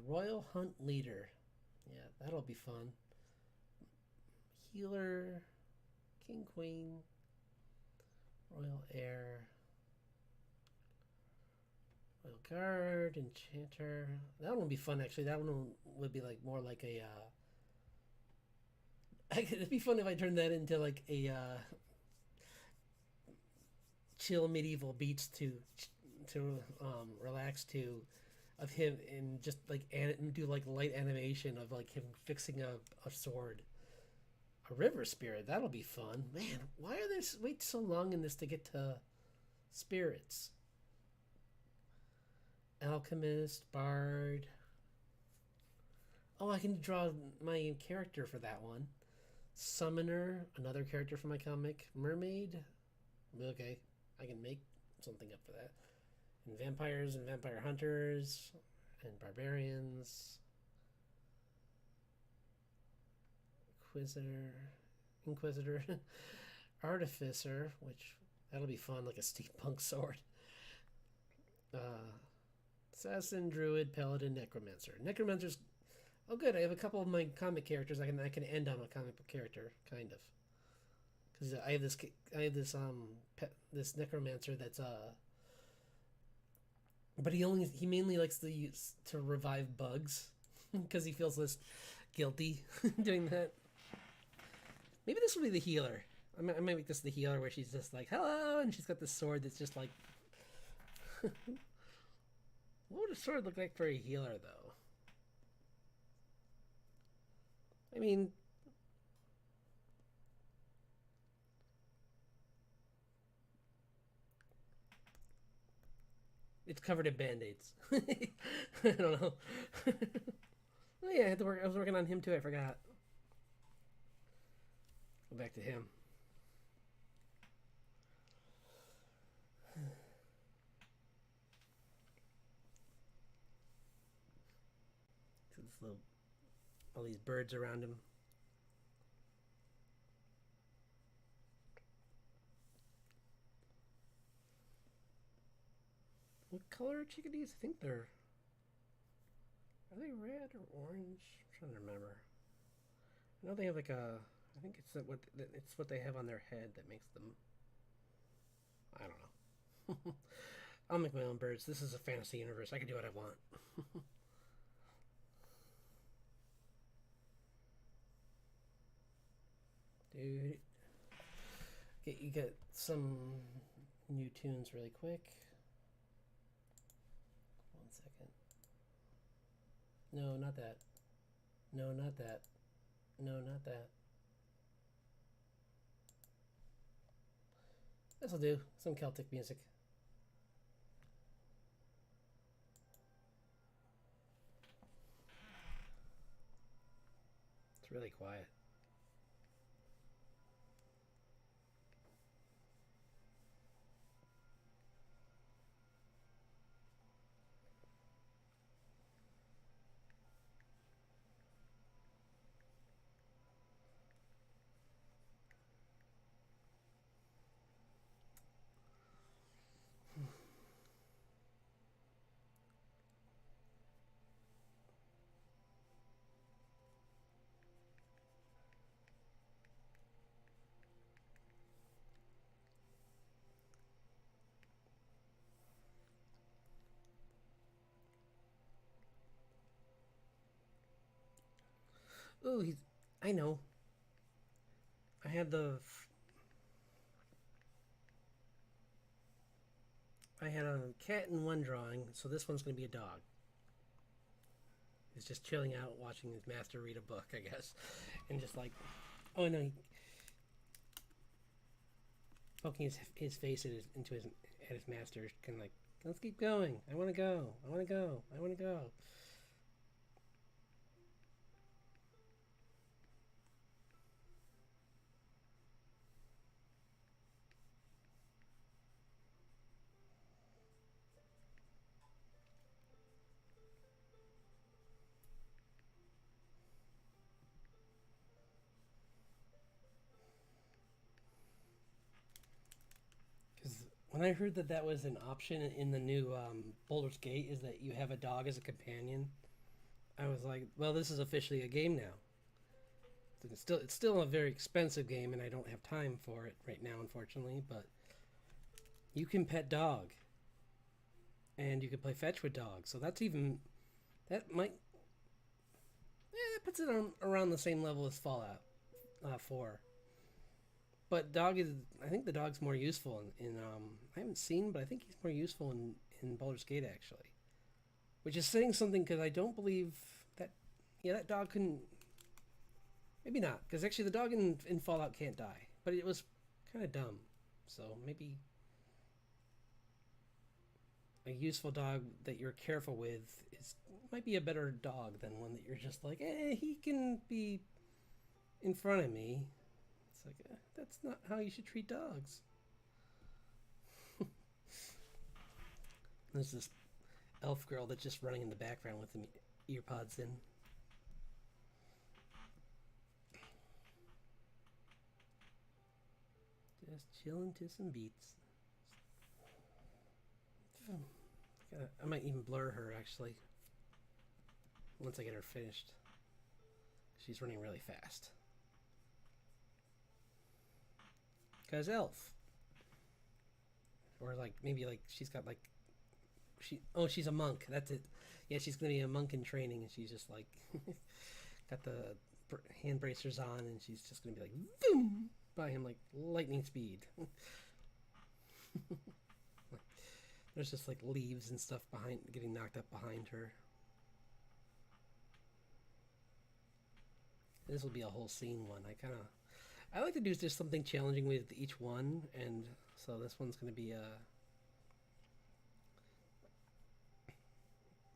Royal Hunt Leader. Yeah, that'll be fun. Healer, King Queen, Royal Heir, Royal Guard, Enchanter. That one would be fun actually. That one would be like more like a. It'd be fun if I turned that into like a chill medieval beach to relax to, of him and just like do like light animation of like him fixing a sword. A river spirit, that'll be fun. Man, why are there wait so long in this to get to spirits? Alchemist, bard. Oh, I can draw my character for that one. Summoner, another character for my comic. Mermaid. Okay, I can make something up for that. And vampires and vampire hunters and barbarians. Inquisitor, Artificer, which that'll be fun, like a steampunk sword. Assassin, Druid, Paladin, Necromancer. Necromancer's oh good. I have a couple of my comic characters. I can end on a comic book character, kind of, because I have this Necromancer that's but he mainly likes to use to revive bugs because he feels less guilty doing that. Maybe this will be the healer. I might make this the healer where she's just like, hello, and she's got this sword that's just like... What would a sword look like for a healer, though? I mean... It's covered in band-aids. I don't know. Oh yeah, I was working on him too, I forgot. Go back to him. So this little, all these birds around him. What color are chickadees? I think they're... Are they red or orange? I'm trying to remember. I know they have like a... I think it's what they have on their head that makes them... I don't know. I'll make my own birds. This is a fantasy universe. I can do what I want. Dude. You get some new tunes really quick. 1 second. No, not that. No, not that. No, not that. This'll do. Some Celtic music. It's really quiet. Ooh, he's. I know. I had the. I had a cat in one drawing, so this one's going to be a dog. He's just chilling out, watching his master read a book, I guess, and just like, oh no, poking his face into his at his master, kind of like, let's keep going. I want to go. I want to go. I want to go. Because when I heard that that was an option in the new Boulder's Gate, is that you have a dog as a companion, I was like, well, this is officially a game now. It's still a very expensive game, and I don't have time for it right now, unfortunately. But you can pet dog, and you can play fetch with dog. So that's even that might that puts it on around the same level as Fallout 4. But dog is I think the dog's more useful in I haven't seen, but I think he's more useful in Baldur's Gate actually, which is saying something because I don't believe that that dog couldn't. Maybe not, because actually the dog in Fallout can't die, but it was kind of dumb. So maybe a useful dog that you're careful with is might be a better dog than one that you're just like, he can be in front of me. It's like that's not how you should treat dogs. There's this elf girl that's just running in the background with the earpods in. Just chilling to some beats. I might even blur her actually. Once I get her finished. She's running really fast. Cause elf. Or like maybe like she's got like she's a monk. That's it. Yeah, she's gonna be a monk in training, and she's just like got the hand bracers on, and she's just gonna be like boom by him like lightning speed. There's just like leaves and stuff behind, getting knocked up behind her. This will be a whole scene one. I like to do just something challenging with each one, and so this one's going to be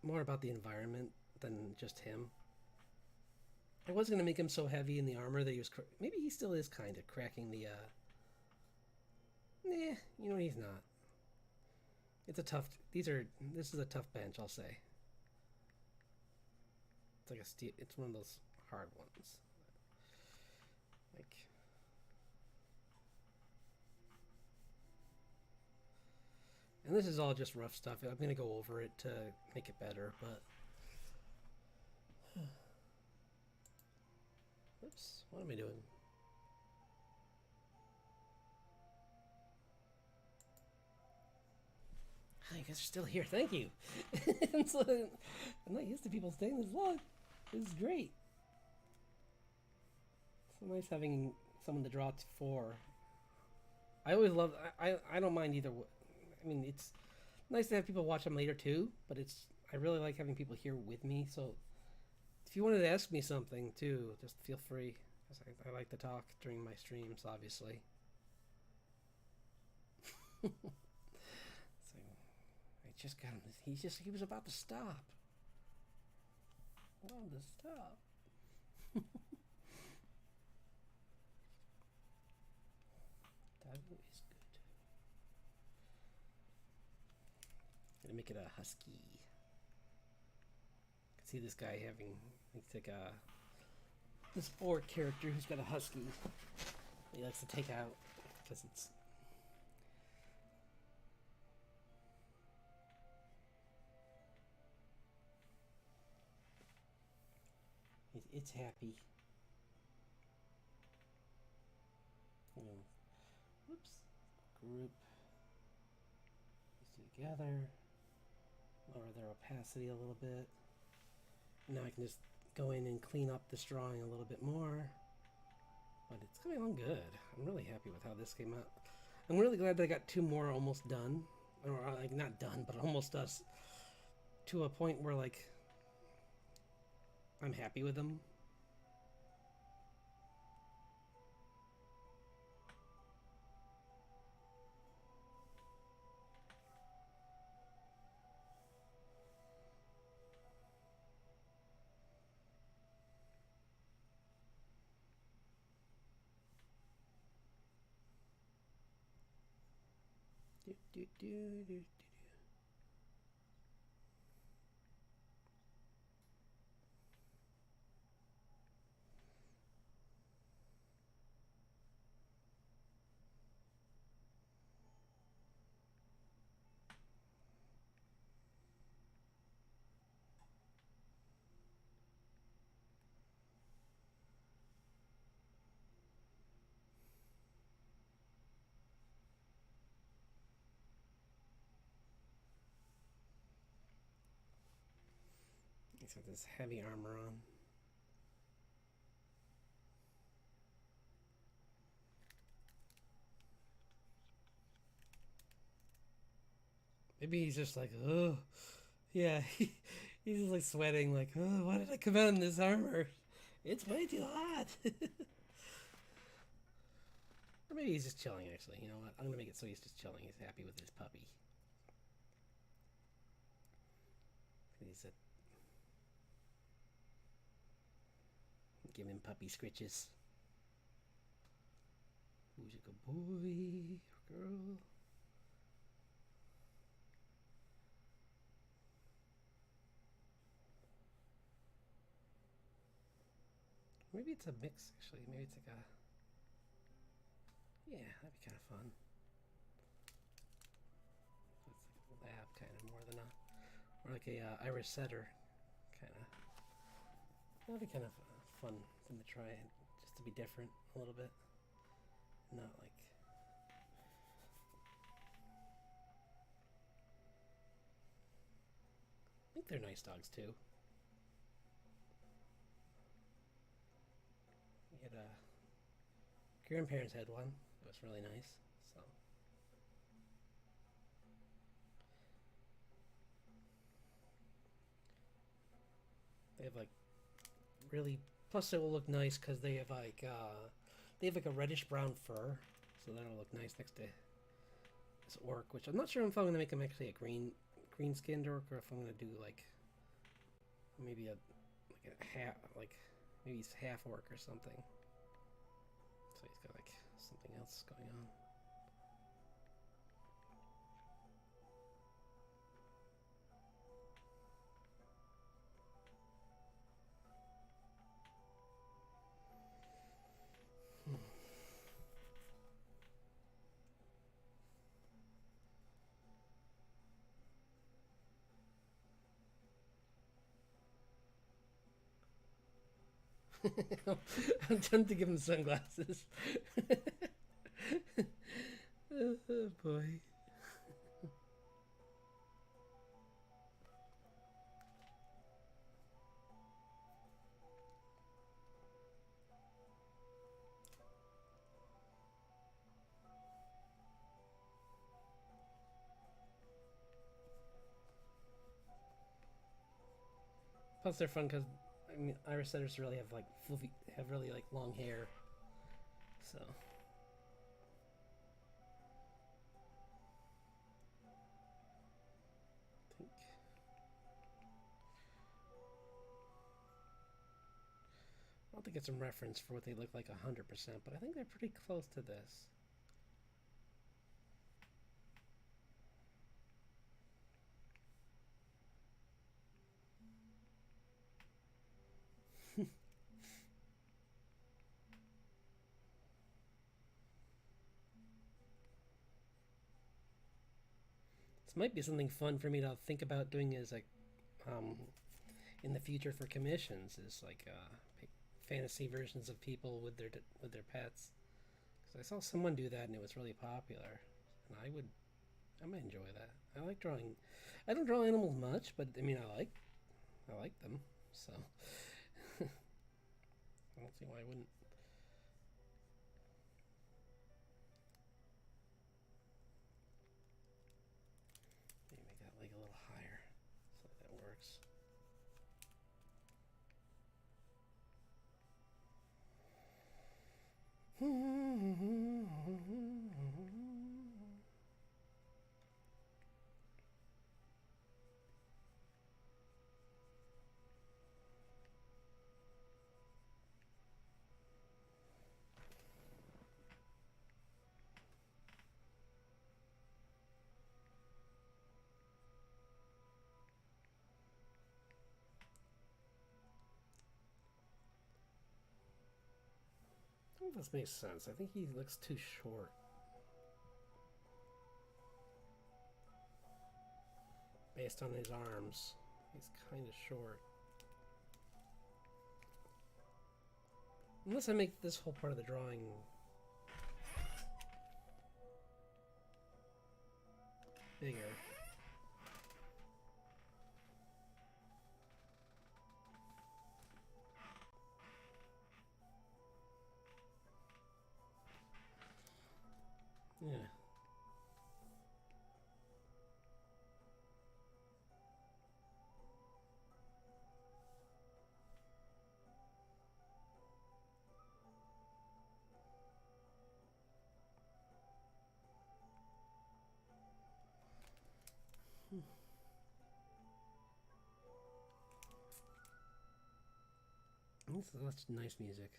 more about the environment than just him. I was going to make him so heavy in the armor that he was maybe he still is kind of cracking the nah, you know he's not. It's a tough. This is a tough bench, I'll say. It's like a steel. It's one of those hard ones. Like. And this is all just rough stuff. I'm gonna go over it to make it better, but. Oops. What am I doing? You guys are still here. Thank you. So, I'm not used to people staying this long. This is great. It's so nice having someone to draw for. I always love. I don't mind either. I mean, it's nice to have people watch them later too. But I really like having people here with me. So if you wanted to ask me something too, just feel free. Because I like to talk during my streams, obviously. Just got him. He was about to stop. I wanted to stop. That is good. Gonna make it a husky. I can see this guy having. It's like this board character who's got a husky. He likes to take out because it's. It's happy. Whoops. Group these two together. Lower their opacity a little bit. Now I can just go in and clean up this drawing a little bit more. But it's coming along good. I'm really happy with how this came out. I'm really glad that I got 2 more almost done. Or like not done, but almost us to a point where like I'm happy with them. Do, do, do, do, do. He's got this heavy armor on. Maybe he's just like, oh, yeah, he's just like sweating, like, oh, why did I come out in this armor? It's way too hot. Or maybe he's just chilling, actually. You know what? I'm going to make it so he's just chilling. He's happy with his puppy. He's give him puppy scritches. Who's a good boy or girl? Maybe it's a mix, actually. Maybe it's like a... Yeah, that'd be kind of fun. It's like a lab, kind of, more than a... Or like a Irish setter, kind of. That'd be kind of fun thing to try, just to be different a little bit. Not like... I think they're nice dogs, too. We had grandparents had one. It was really nice. So they have like really. Plus, they will look nice because they have like a reddish brown fur, so that'll look nice next to this orc. Which I'm not sure if I'm going to make him actually a green skinned orc, or if I'm going to do like maybe a half, like maybe he's half orc or something. So he's got like something else going on. I'm tempted to give him sunglasses. Oh boy. Plus, they're fun because I mean, Irish setters really have like fluffy, have really like long hair, so. I don't think it's some reference for what they look like 100%, but I think they're pretty close to this. This might be something fun for me to think about doing as like in the future for commissions, is like fantasy versions of people with their pets. Because I saw someone do that and it was really popular, and I might enjoy that. I like drawing. I don't draw animals much, but I mean I like them. So don't see why I wouldn't. Maybe make that leg a little higher so that works. I think this makes sense. I think he looks too short. Based on his arms, he's kind of short. Unless I make this whole part of the drawing bigger. Yeah. That's nice music.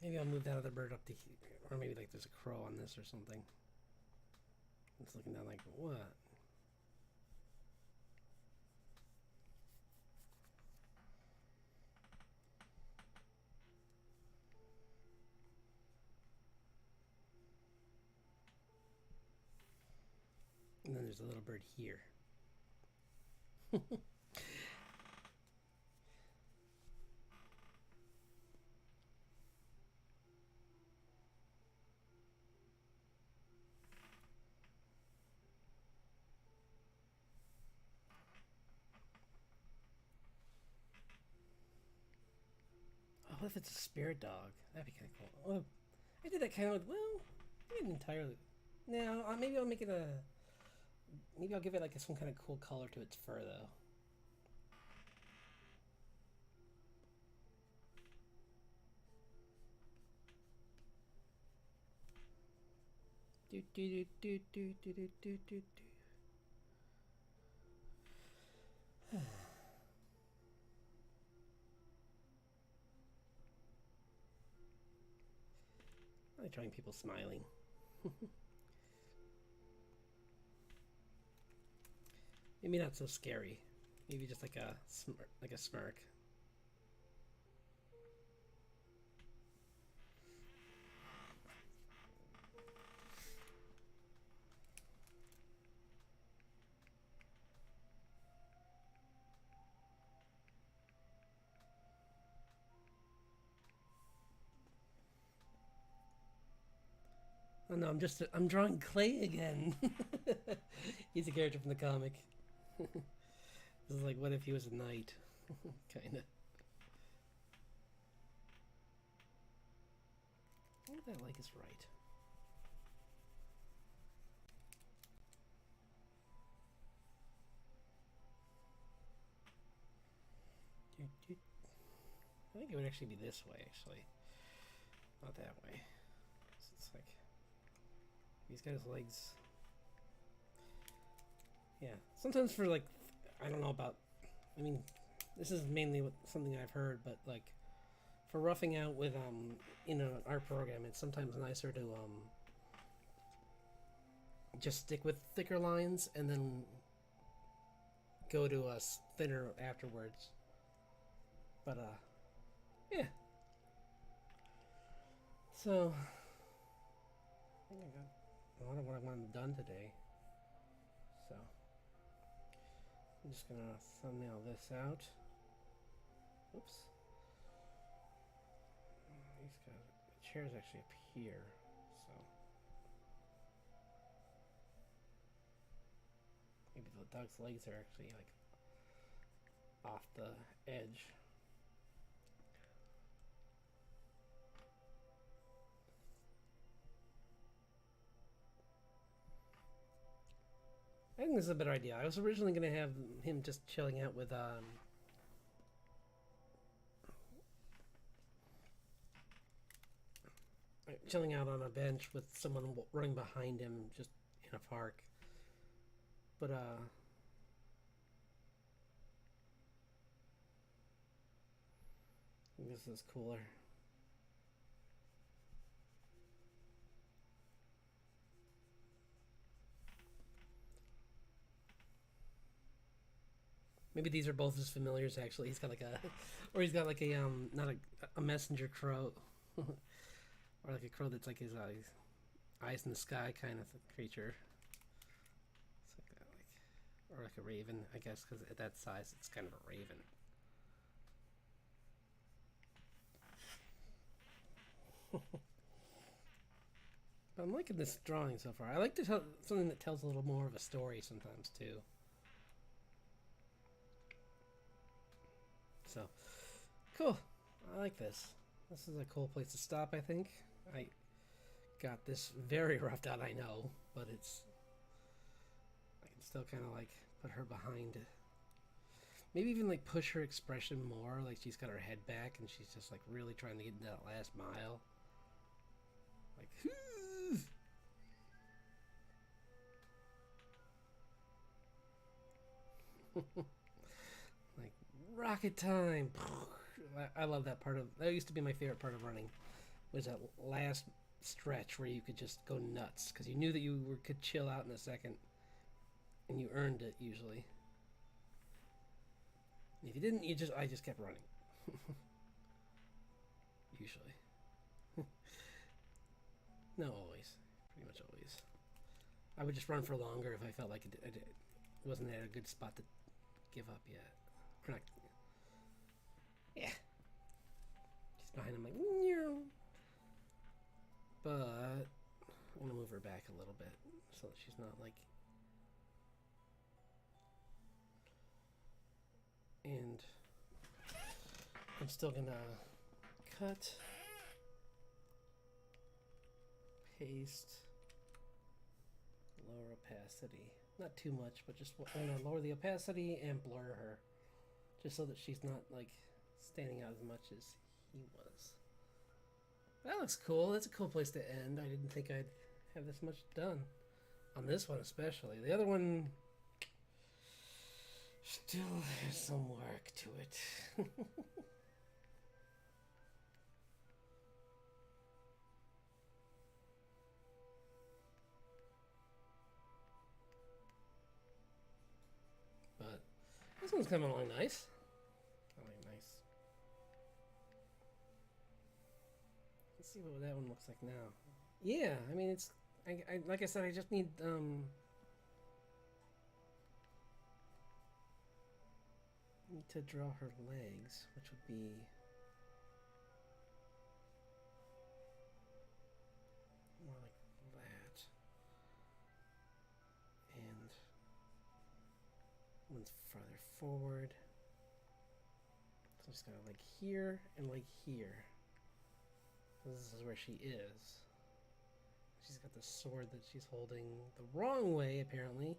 Maybe I'll move that other bird up to here. Or maybe like there's a crow on this or something. It's looking down like, what? And then there's a little bird here. What if it's a spirit dog? That'd be kind of cool. Well, I did that kind of, well, I didn't entirely. No, maybe I'll make it a, maybe I'll give it like some kind of cool color to its fur though. Do do do do do do do do do. I like drawing people smiling. Maybe not so scary. Maybe just like a smirk. Oh no, I'm drawing Clay again. He's a character from the comic. This is like, what if he was a knight? Kinda. I think that like is right. I think it would actually be this way, actually. Not that way. So it's like, he's got his legs. Yeah, sometimes for like, I don't know about, I mean, this is mainly something I've heard, but like, for roughing out with, in an art program, it's sometimes nicer to, just stick with thicker lines and then go to thinner afterwards. But yeah. So I think I got a lot of what I wanted done today. So I'm just gonna thumbnail this out. Oops. These guys, the chair's actually up here, so maybe the dog's legs are actually like off the edge. I think this is a better idea. I was originally going to have him just chilling out with chilling out on a bench with someone running behind him just in a park. But this is cooler. Maybe these are both his familiars. Actually, he's got like a, or he's got like a not a messenger crow, or like a crow that's like his eyes in the sky kind of creature. It's like that, like, or like a raven, I guess, because at that size, it's kind of a raven. But I'm liking this drawing so far. I like to tell something that tells a little more of a story sometimes too. So, cool. I like this. This is a cool place to stop, I think. I got this very roughed out, I know, but it's... I can still kind of, like, put her behind... Maybe even, like, push her expression more, like she's got her head back and she's just, like, really trying to get into that last mile. Like, like, rocket time! I love that part of... That used to be my favorite part of running. Was that last stretch where you could just go nuts. Because you knew that you could chill out in a second. And you earned it, usually. And if you didn't, I just kept running. Usually. No, always. Pretty much always. I would just run for longer if I felt like it wasn't at a good spot to give up yet. Or not. Yeah. She's behind him like, no. But I'm going to move her back a little bit so that she's not like... And I'm still going to cut, paste, lower opacity. Not too much, but just I'm going to lower the opacity and blur her. Just so that she's not like standing out as much as he was. That looks cool. That's a cool place to end. I didn't think I'd have this much done. On this one especially. The other one still has some work to it. But this one's coming along nice. Nice. Let's see what that one looks like now. Yeah, I mean it's I like I said, I just need to draw her legs, which would be more like that. And one's farther forward. So I'm just gonna like here and like here. This is where she is. She's got the sword that she's holding the wrong way, apparently.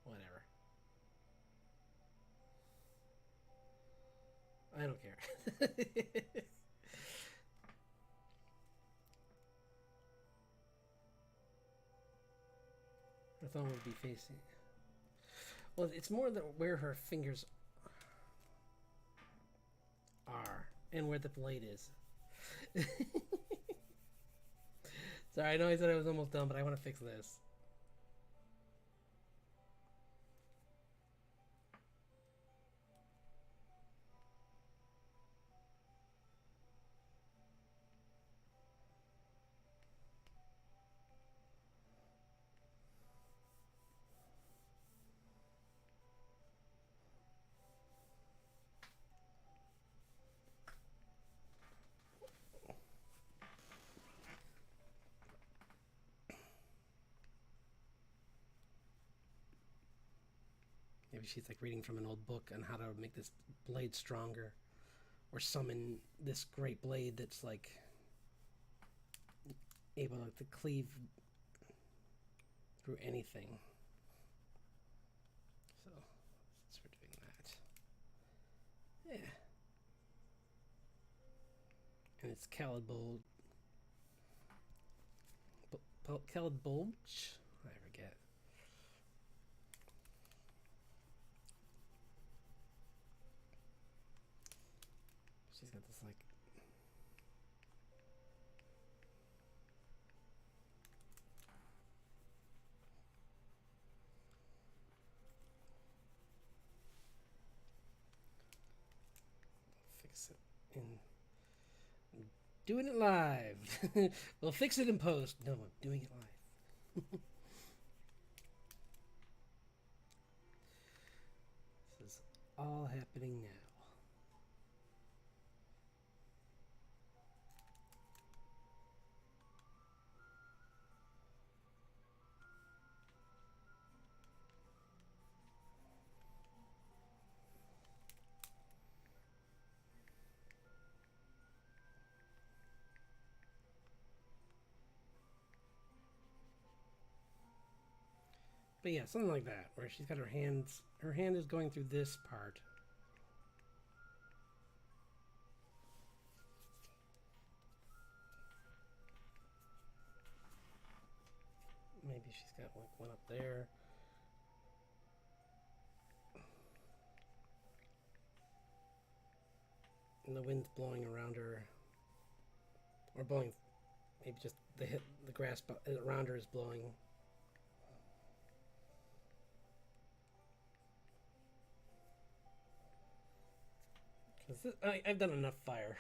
Whatever. I don't care. Her thumb would be facing. Well, it's more that where her fingers are and where the blade is. Sorry, I know I said I was almost done, but I want to fix this. Maybe she's like reading from an old book on how to make this blade stronger, or summon this great blade that's like able to cleave through anything. So, since we're doing that, yeah. And it's Khaled Bulge. Khaled Bulge? I forget. She's got this like fix it in doing it live. We'll fix it in post. No, I'm doing it live. This is all happening now. But yeah, something like that, where she's got her hands, her hand is going through this part. Maybe she's got like one up there. And the wind's blowing around her. Or blowing, maybe just the grass around her is blowing. I've done enough fire.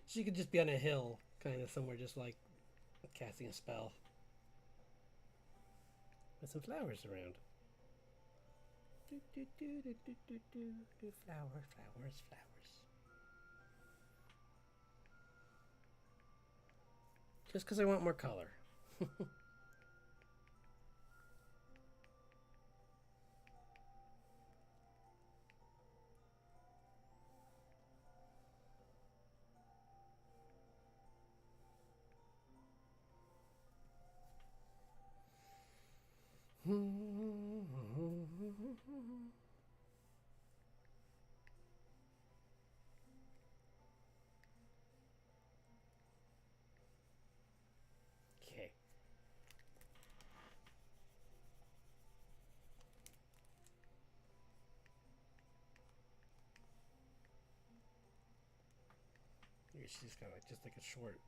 She could just be on a hill, kind of somewhere, just like casting a spell. With some flowers around. Flowers. Just because I want more color. Okay. Maybe she's got like just like a short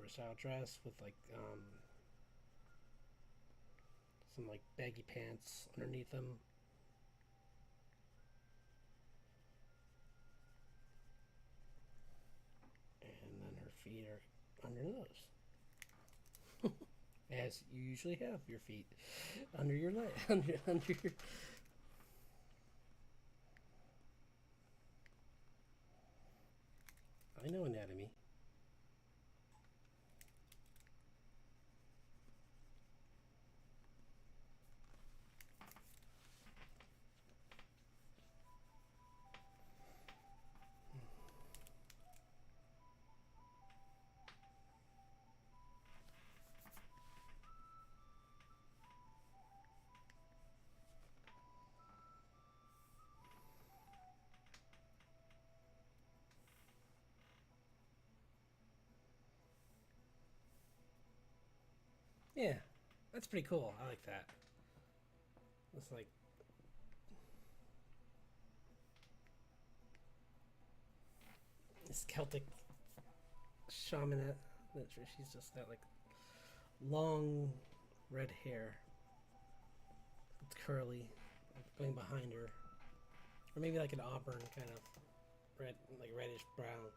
style dress with like some like baggy pants underneath them. And then her feet are under those. As you usually have your feet under your leg, under your. I know anatomy. Yeah, that's pretty cool. I like that. It's like this Celtic shamanette. She's just got like long red hair. It's curly, going behind her, or maybe like an auburn kind of red, like reddish brown.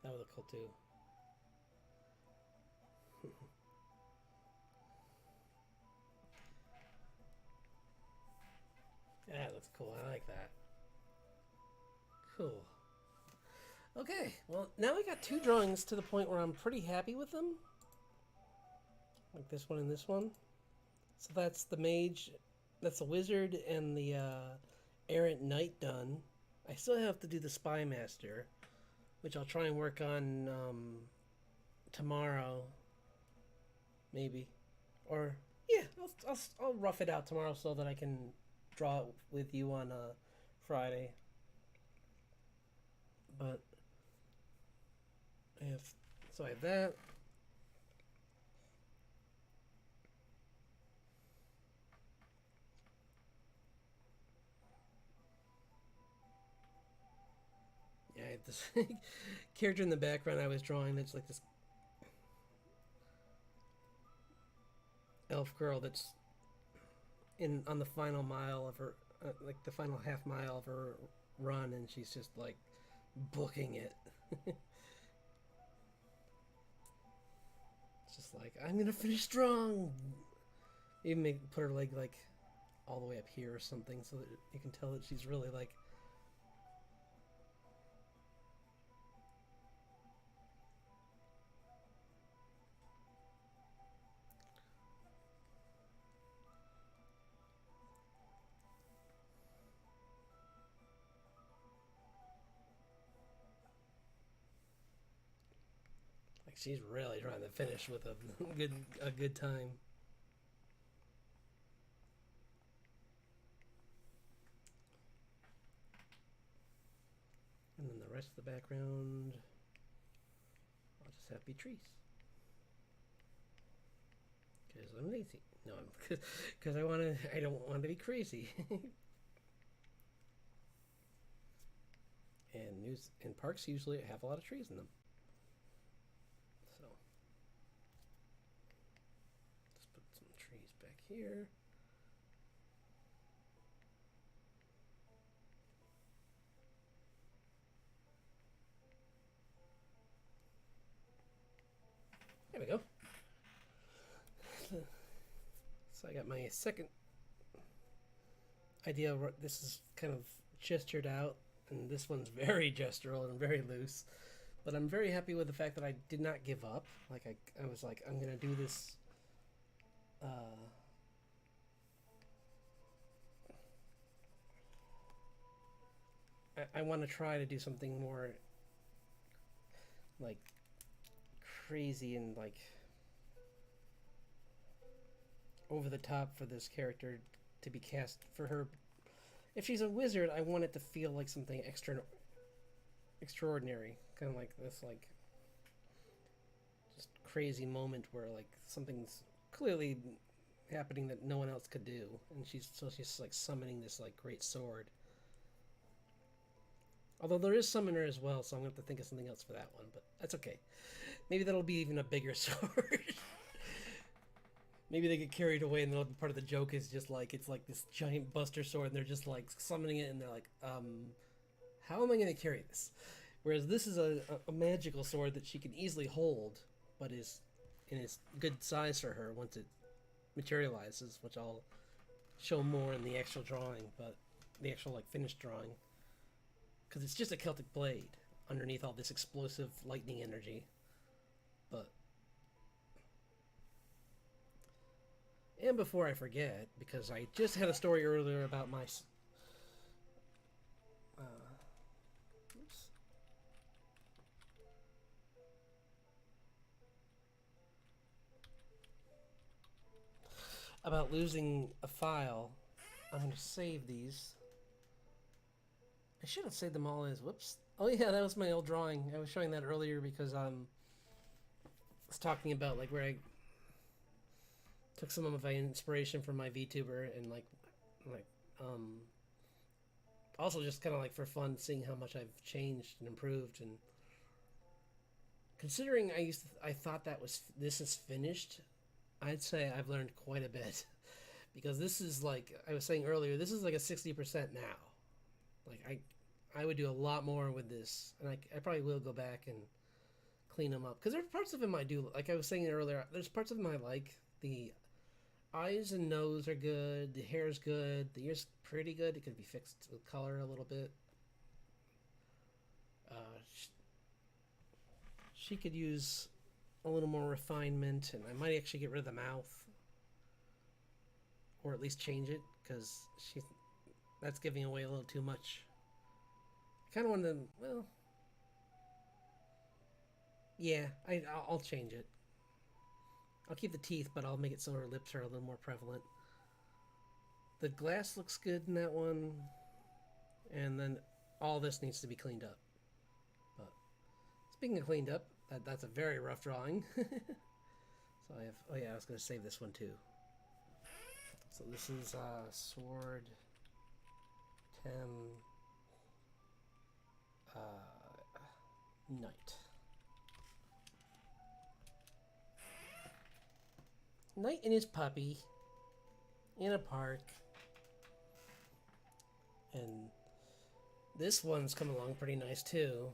That would look cool too. Yeah, that looks cool. I like that. Cool. Okay, well, now we got two drawings to the point where I'm pretty happy with them. Like this one and this one. So that's the mage, that's the wizard, and the errant knight done. I still have to do the spy master, which I'll try and work on tomorrow, maybe. Or, yeah, I'll rough it out tomorrow so that I can draw it with you on Friday. But I have that. Yeah, I have this character in the background I was drawing that's like this elf girl that's in on the final mile of her, like the final half mile of her run, and she's just like booking it. It's just like, I'm gonna finish strong. Even put her leg like all the way up here or something, so that you can tell that she's really like. Like she's really trying to finish with a good time. And then the rest of the background, I'll just have be trees. Because I'm lazy. No, because I don't want to be crazy. And parks usually have a lot of trees in them. So just put some trees back here. There we go. So I got my second idea. This is kind of gestured out, and this one's very gestural and very loose. But I'm very happy with the fact that I did not give up. Like I was like, I'm gonna do this. I want to try to do something more like crazy and like over the top for this character to be cast for her. If she's a wizard, I want it to feel like something extraordinary, kind of like this, like just crazy moment where like something's clearly happening that no one else could do, and she's like summoning this like great sword. Although there is summoner as well, so I'm going to have to think of something else for that one, but that's okay. Maybe that'll be even a bigger sword. Maybe they get carried away, and part of the joke is just like it's like this giant buster sword, and they're just like summoning it, and they're like, how am I going to carry this? Whereas this is a magical sword that she can easily hold, but is good size for her once it materializes, which I'll show more in the actual drawing, but the actual like finished drawing, because it's just a Celtic blade underneath all this explosive lightning energy. But and before I forget, because I just had a story earlier about my about losing a file. I'm going to save these. I should have saved them all as, whoops. Oh yeah, that was my old drawing. I was showing that earlier because I was talking about like where I took some of my inspiration from my VTuber and like also just kind of like for fun seeing how much I've changed and improved, and considering I thought that was this is finished, I'd say I've learned quite a bit because this is like I was saying earlier. This is like a 60% now. Like I would do a lot more with this, and I probably will go back and clean them up because there's parts of them I do. Like I was saying earlier, there's parts of them I like. The eyes and nose are good. The hair's good. The ear's pretty good. It could be fixed with color a little bit. Uh, she could use a little more refinement, and I might actually get rid of the mouth, or at least change it because that's giving away a little too much. I kind of want to. Well, yeah, I'll change it. I'll keep the teeth, but I'll make it so her lips are a little more prevalent. The glass looks good in that one, and then all this needs to be cleaned up. But speaking of cleaned up, that's a very rough drawing. So I have. Oh yeah, I was going to save this one too. So this is sword knight. Knight and his puppy in a park, and this one's come along pretty nice too.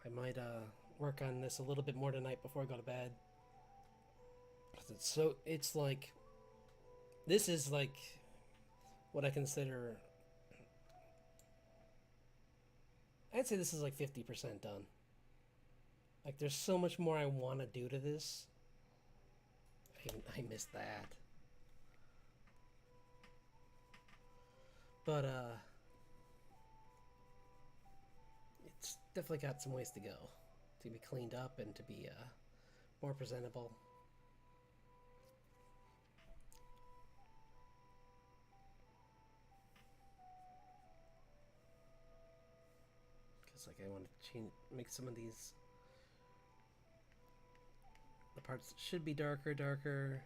I might work on this a little bit more tonight before I go to bed, because it's like this is like what I consider. I'd say this is like 50% done. Like there's so much more I want to do to this. I missed that. But it's definitely got some ways to go to be cleaned up and to be more presentable. Because like I want to make some of these. The parts should be darker.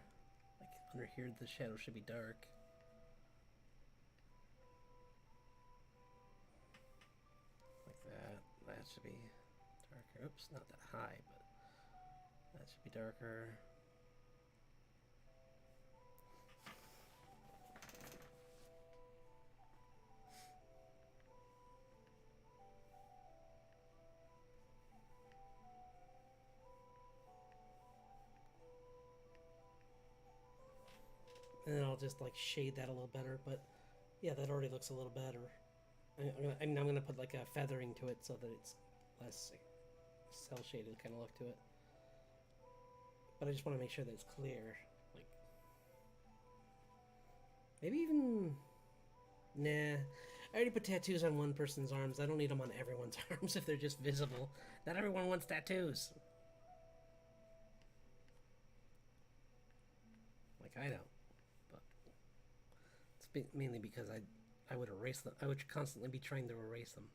Like under here, the shadow should be dark. Like that. That should be darker. Oops, not that high, but that should be darker. And then I'll just like shade that a little better, but yeah, that already looks a little better. I'm gonna put like a feathering to it so that it's less cell shaded kind of look to it. But I just want to make sure that it's clear. Like maybe even nah. I already put tattoos on one person's arms. I don't need them on everyone's arms if they're just visible. Not everyone wants tattoos. Like I don't. Mainly because I would erase them. I would constantly be trying to erase them.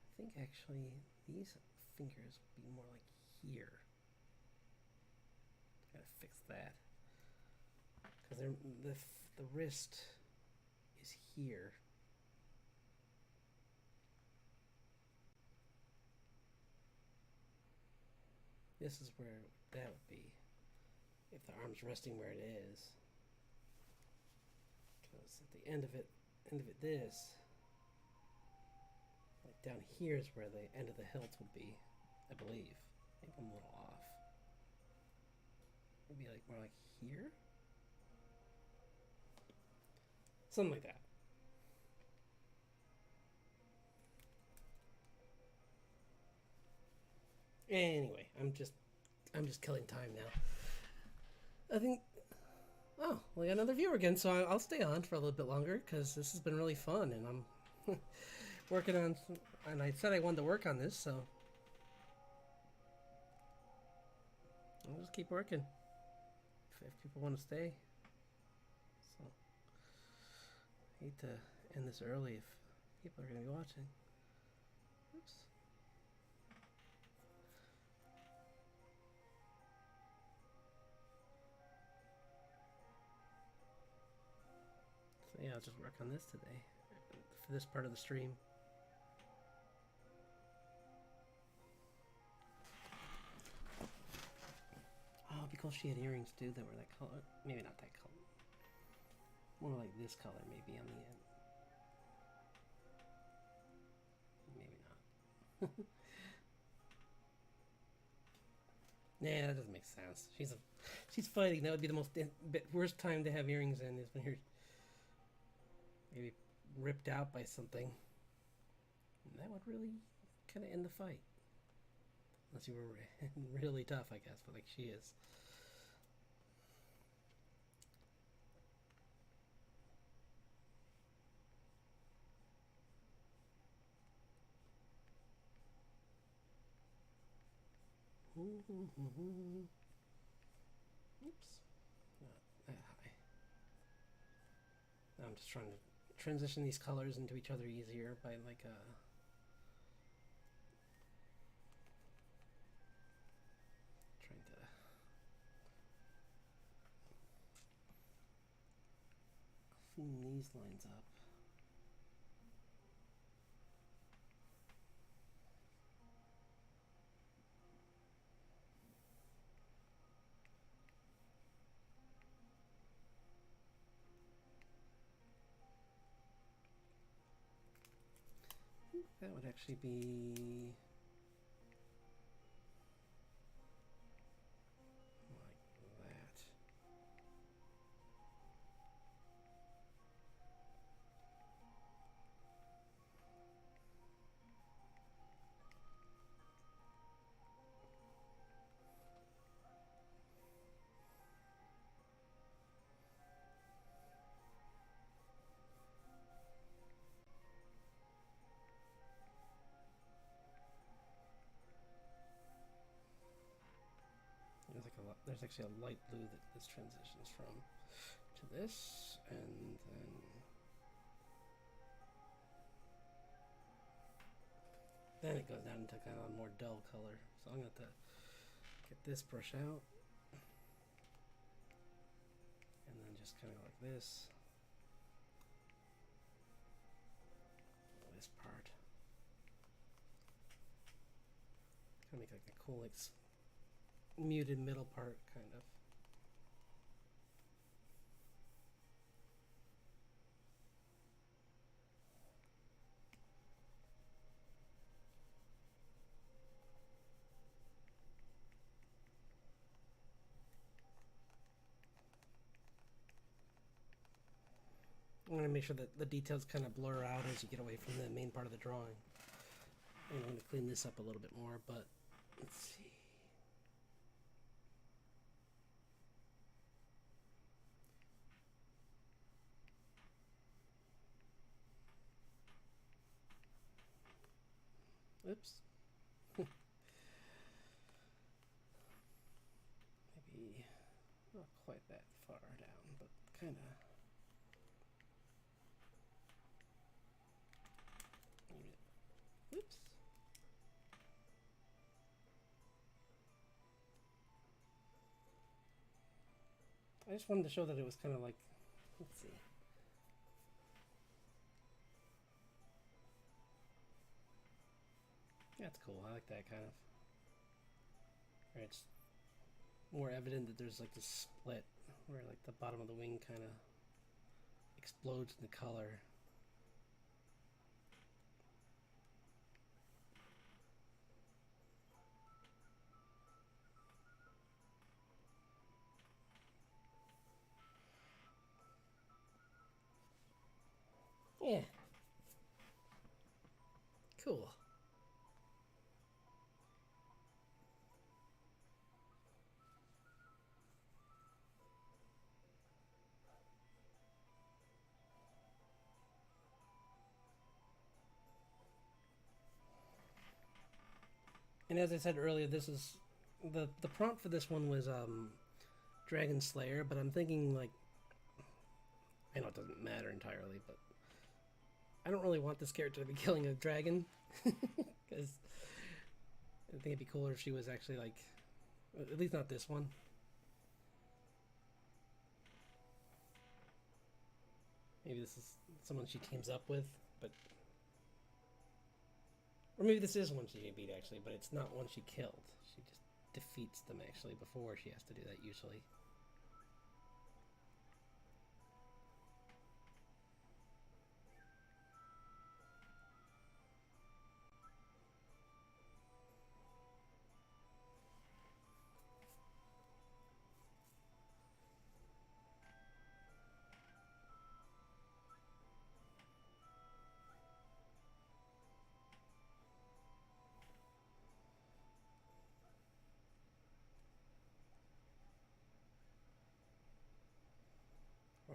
I think actually these fingers would be more like here. Gotta fix that. Because the wrist is here. This is where that would be if the arm's resting where it is. Because at the end of it, this, like down here is where the end of the hilt would be, I believe. Maybe I'm a little off. Maybe like more like here. Something like that. Anyway, I'm just killing time now. I think. Oh, we got another viewer again, so I'll stay on for a little bit longer because this has been really fun, and I'm working on. And I said I wanted to work on this, so I'll just keep working if people want to stay. So I hate to end this early if people are going to be watching. Oops. So yeah, I'll just work on this today for this part of the stream. Oh, because she had earrings too that were that color. Maybe not that color. More like this color, maybe on the end. Maybe not. Yeah, that doesn't make sense. She's fighting. That would be the worst time to have earrings in is when you're maybe ripped out by something. And that would really kind of end the fight. Unless you were really tough, I guess, but like she is. Oops. Not that high. Now I'm just trying to transition these colors into each other easier by like trying to clean these lines up. That would actually be like that. There's actually a light blue that this transitions from to this, and then it goes down into kind of a more dull color. So I'm going to get this brush out, and then just kind of like this part. Kind of make like a cool, like muted middle part, kind of. I'm going to make sure that the details kind of blur out as you get away from the main part of the drawing. And I'm going to clean this up a little bit more, but let's see. Oops. Maybe not quite that far down, but kind of. Oops. I just wanted to show that it was kind of like, let's see. That's cool. I like that kind of. Where it's more evident that there's like this split where like the bottom of the wing kind of explodes in the color. Yeah. Cool. And as I said earlier, this is the prompt for this one was Dragon Slayer, but I'm thinking like, I know it doesn't matter entirely, but I don't really want this character to be killing a dragon. Because I think it'd be cooler if she was actually like, at least not this one. Maybe this is someone she teams up with, but... Or maybe this is one she beat, actually, but it's not one she killed. She just defeats them, actually, before she has to do that, usually.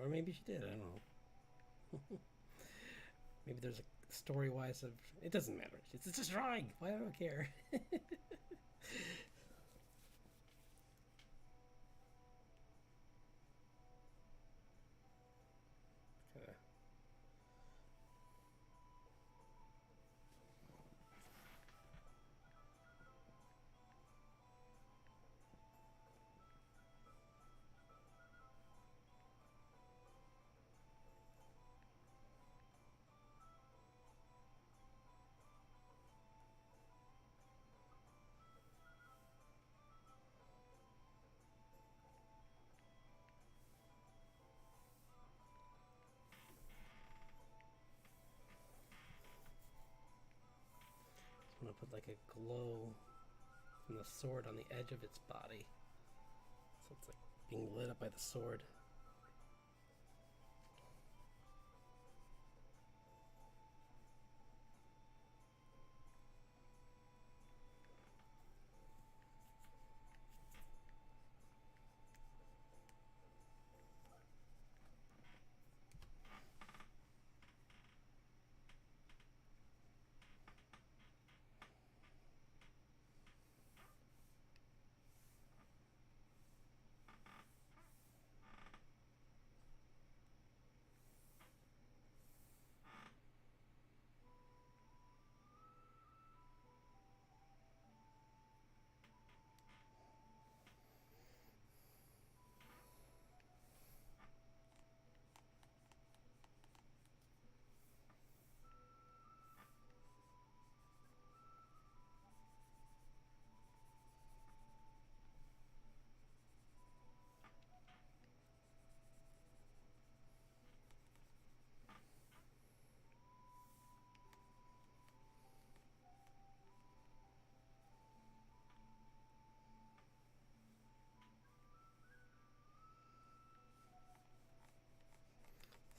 Or maybe she did, I don't know. Maybe there's a story-wise of... It doesn't matter. It's just drawing. Why do I care? Kinda. I'm gonna put like a glow from the sword on the edge of its body. So it's like being lit up by the sword.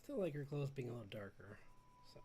Still like her clothes being a little darker, so...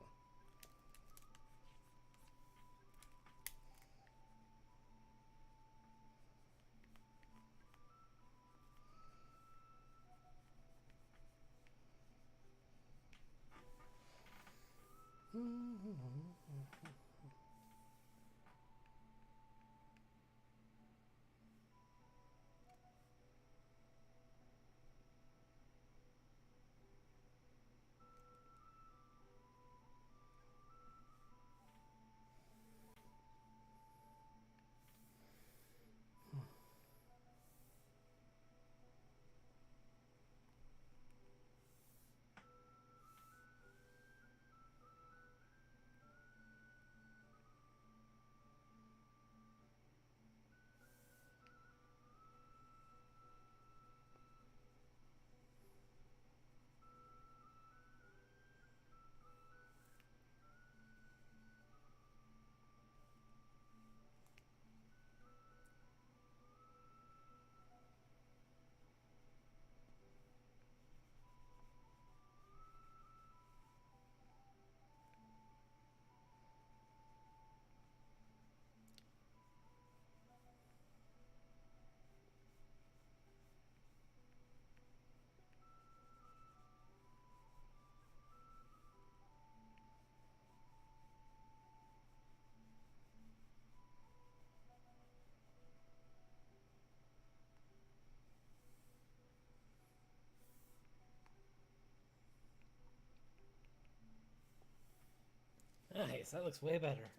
Nice, that looks way better.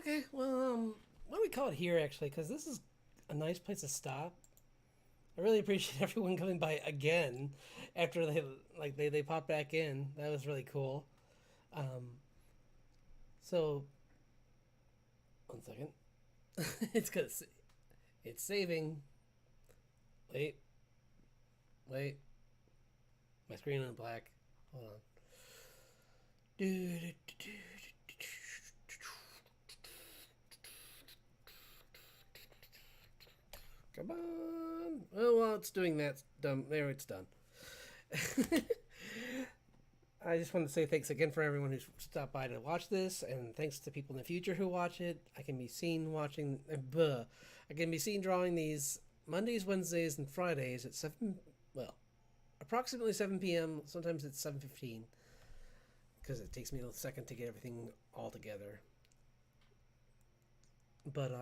Okay, well, why don't we call it here actually? Because this is a nice place to stop. I really appreciate everyone coming by again after they popped back in. That was really cool. Um, so one second, it's because it's saving. Wait, wait, my screen went black. Hold on. Come on. Oh, well, it's doing that. Done. There, it's done. I just want to say thanks again for everyone who's stopped by to watch this, and thanks to people in the future who watch it. I can be seen watching. I can be seen drawing these Mondays, Wednesdays, and Fridays at 7. Well, approximately 7 p.m. Sometimes it's 7:15 because it takes me a second to get everything all together. But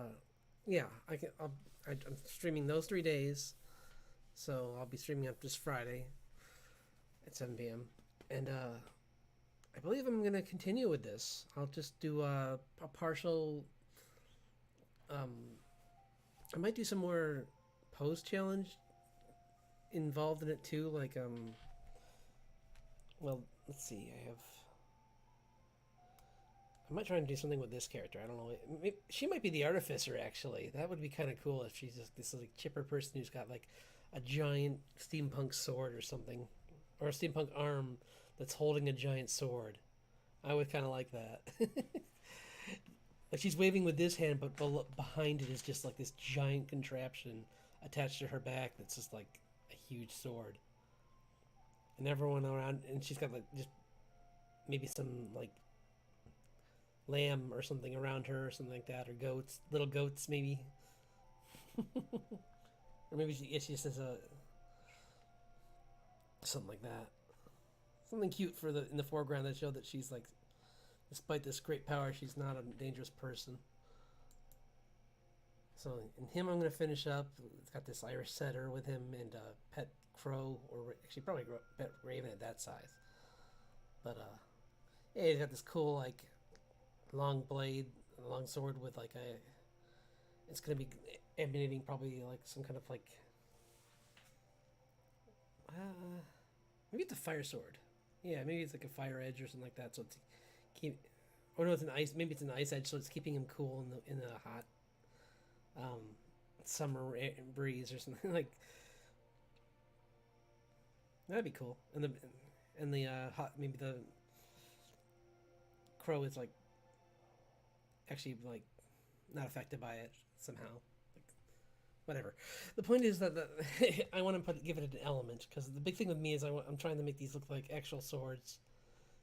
yeah, I'm streaming those 3 days, so I'll be streaming up this Friday at 7 p.m. And I believe I'm gonna continue with this. I'll just do a partial. Um, I might do some more pose challenge involved in it too. Like well, let's see. I might try and do something with this character. I don't know. She might be the artificer actually. That would be kind of cool if she's just this like chipper person who's got like a giant steampunk sword or something, or a steampunk arm that's holding a giant sword. I would kind of like that. Like she's waving with this hand, but behind it is just like this giant contraption attached to her back that's just like a huge sword. And everyone around, and she's got like just maybe some like lamb or something around her or something like that, or goats, little goats maybe. Or maybe she just has a something like that. Something cute for the in the foreground that showed that she's like, despite this great power, she's not a dangerous person. So in him, I'm gonna finish up. It's got this Irish setter with him and pet crow, or actually probably pet raven at that size. But yeah, he's got this cool like long blade, long sword with like a. It's gonna be emanating probably like some kind of like. Maybe it's a fire sword. Yeah, maybe it's like a fire edge or something like that. So it's keep. Or no, it's an ice. Maybe it's an ice edge, so it's keeping him cool in the hot um, summer breeze or something like. That'd be cool. And the hot maybe the crow is like actually like not affected by it somehow. Like, whatever. The point is that I want to give it an element because the big thing with me is I'm trying to make these look like actual swords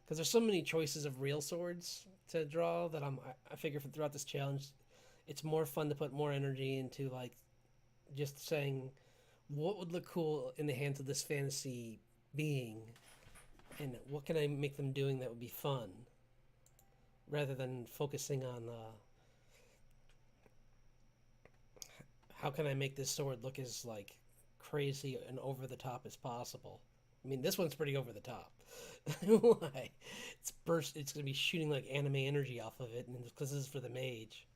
because there's so many choices of real swords to draw that I figure throughout this challenge it's more fun to put more energy into like just saying what would look cool in the hands of this fantasy being and what can I make them doing that would be fun rather than focusing on how can I make this sword look as like crazy and over the top as possible. I mean, this one's pretty over the top. Why? It's gonna be shooting like anime energy off of it, and because this is for the mage,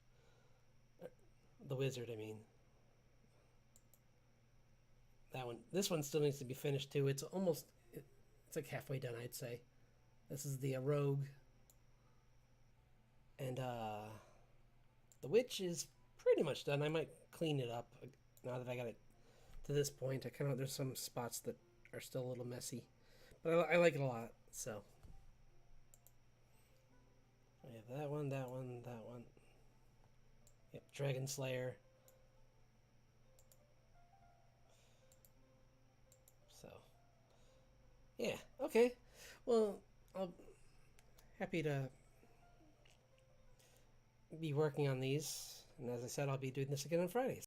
the wizard. I mean, that one. This one still needs to be finished too. It's almost. It's like halfway done, I'd say. This is the rogue, and the witch is pretty much done. I might clean it up now that I got it to this point. There's some spots that are still a little messy, but I like it a lot. So I have that one, that one, that one. Yep, Dragon Slayer. So yeah, okay. Well, I'll happy to be working on these, and as I said, I'll be doing this again on Fridays.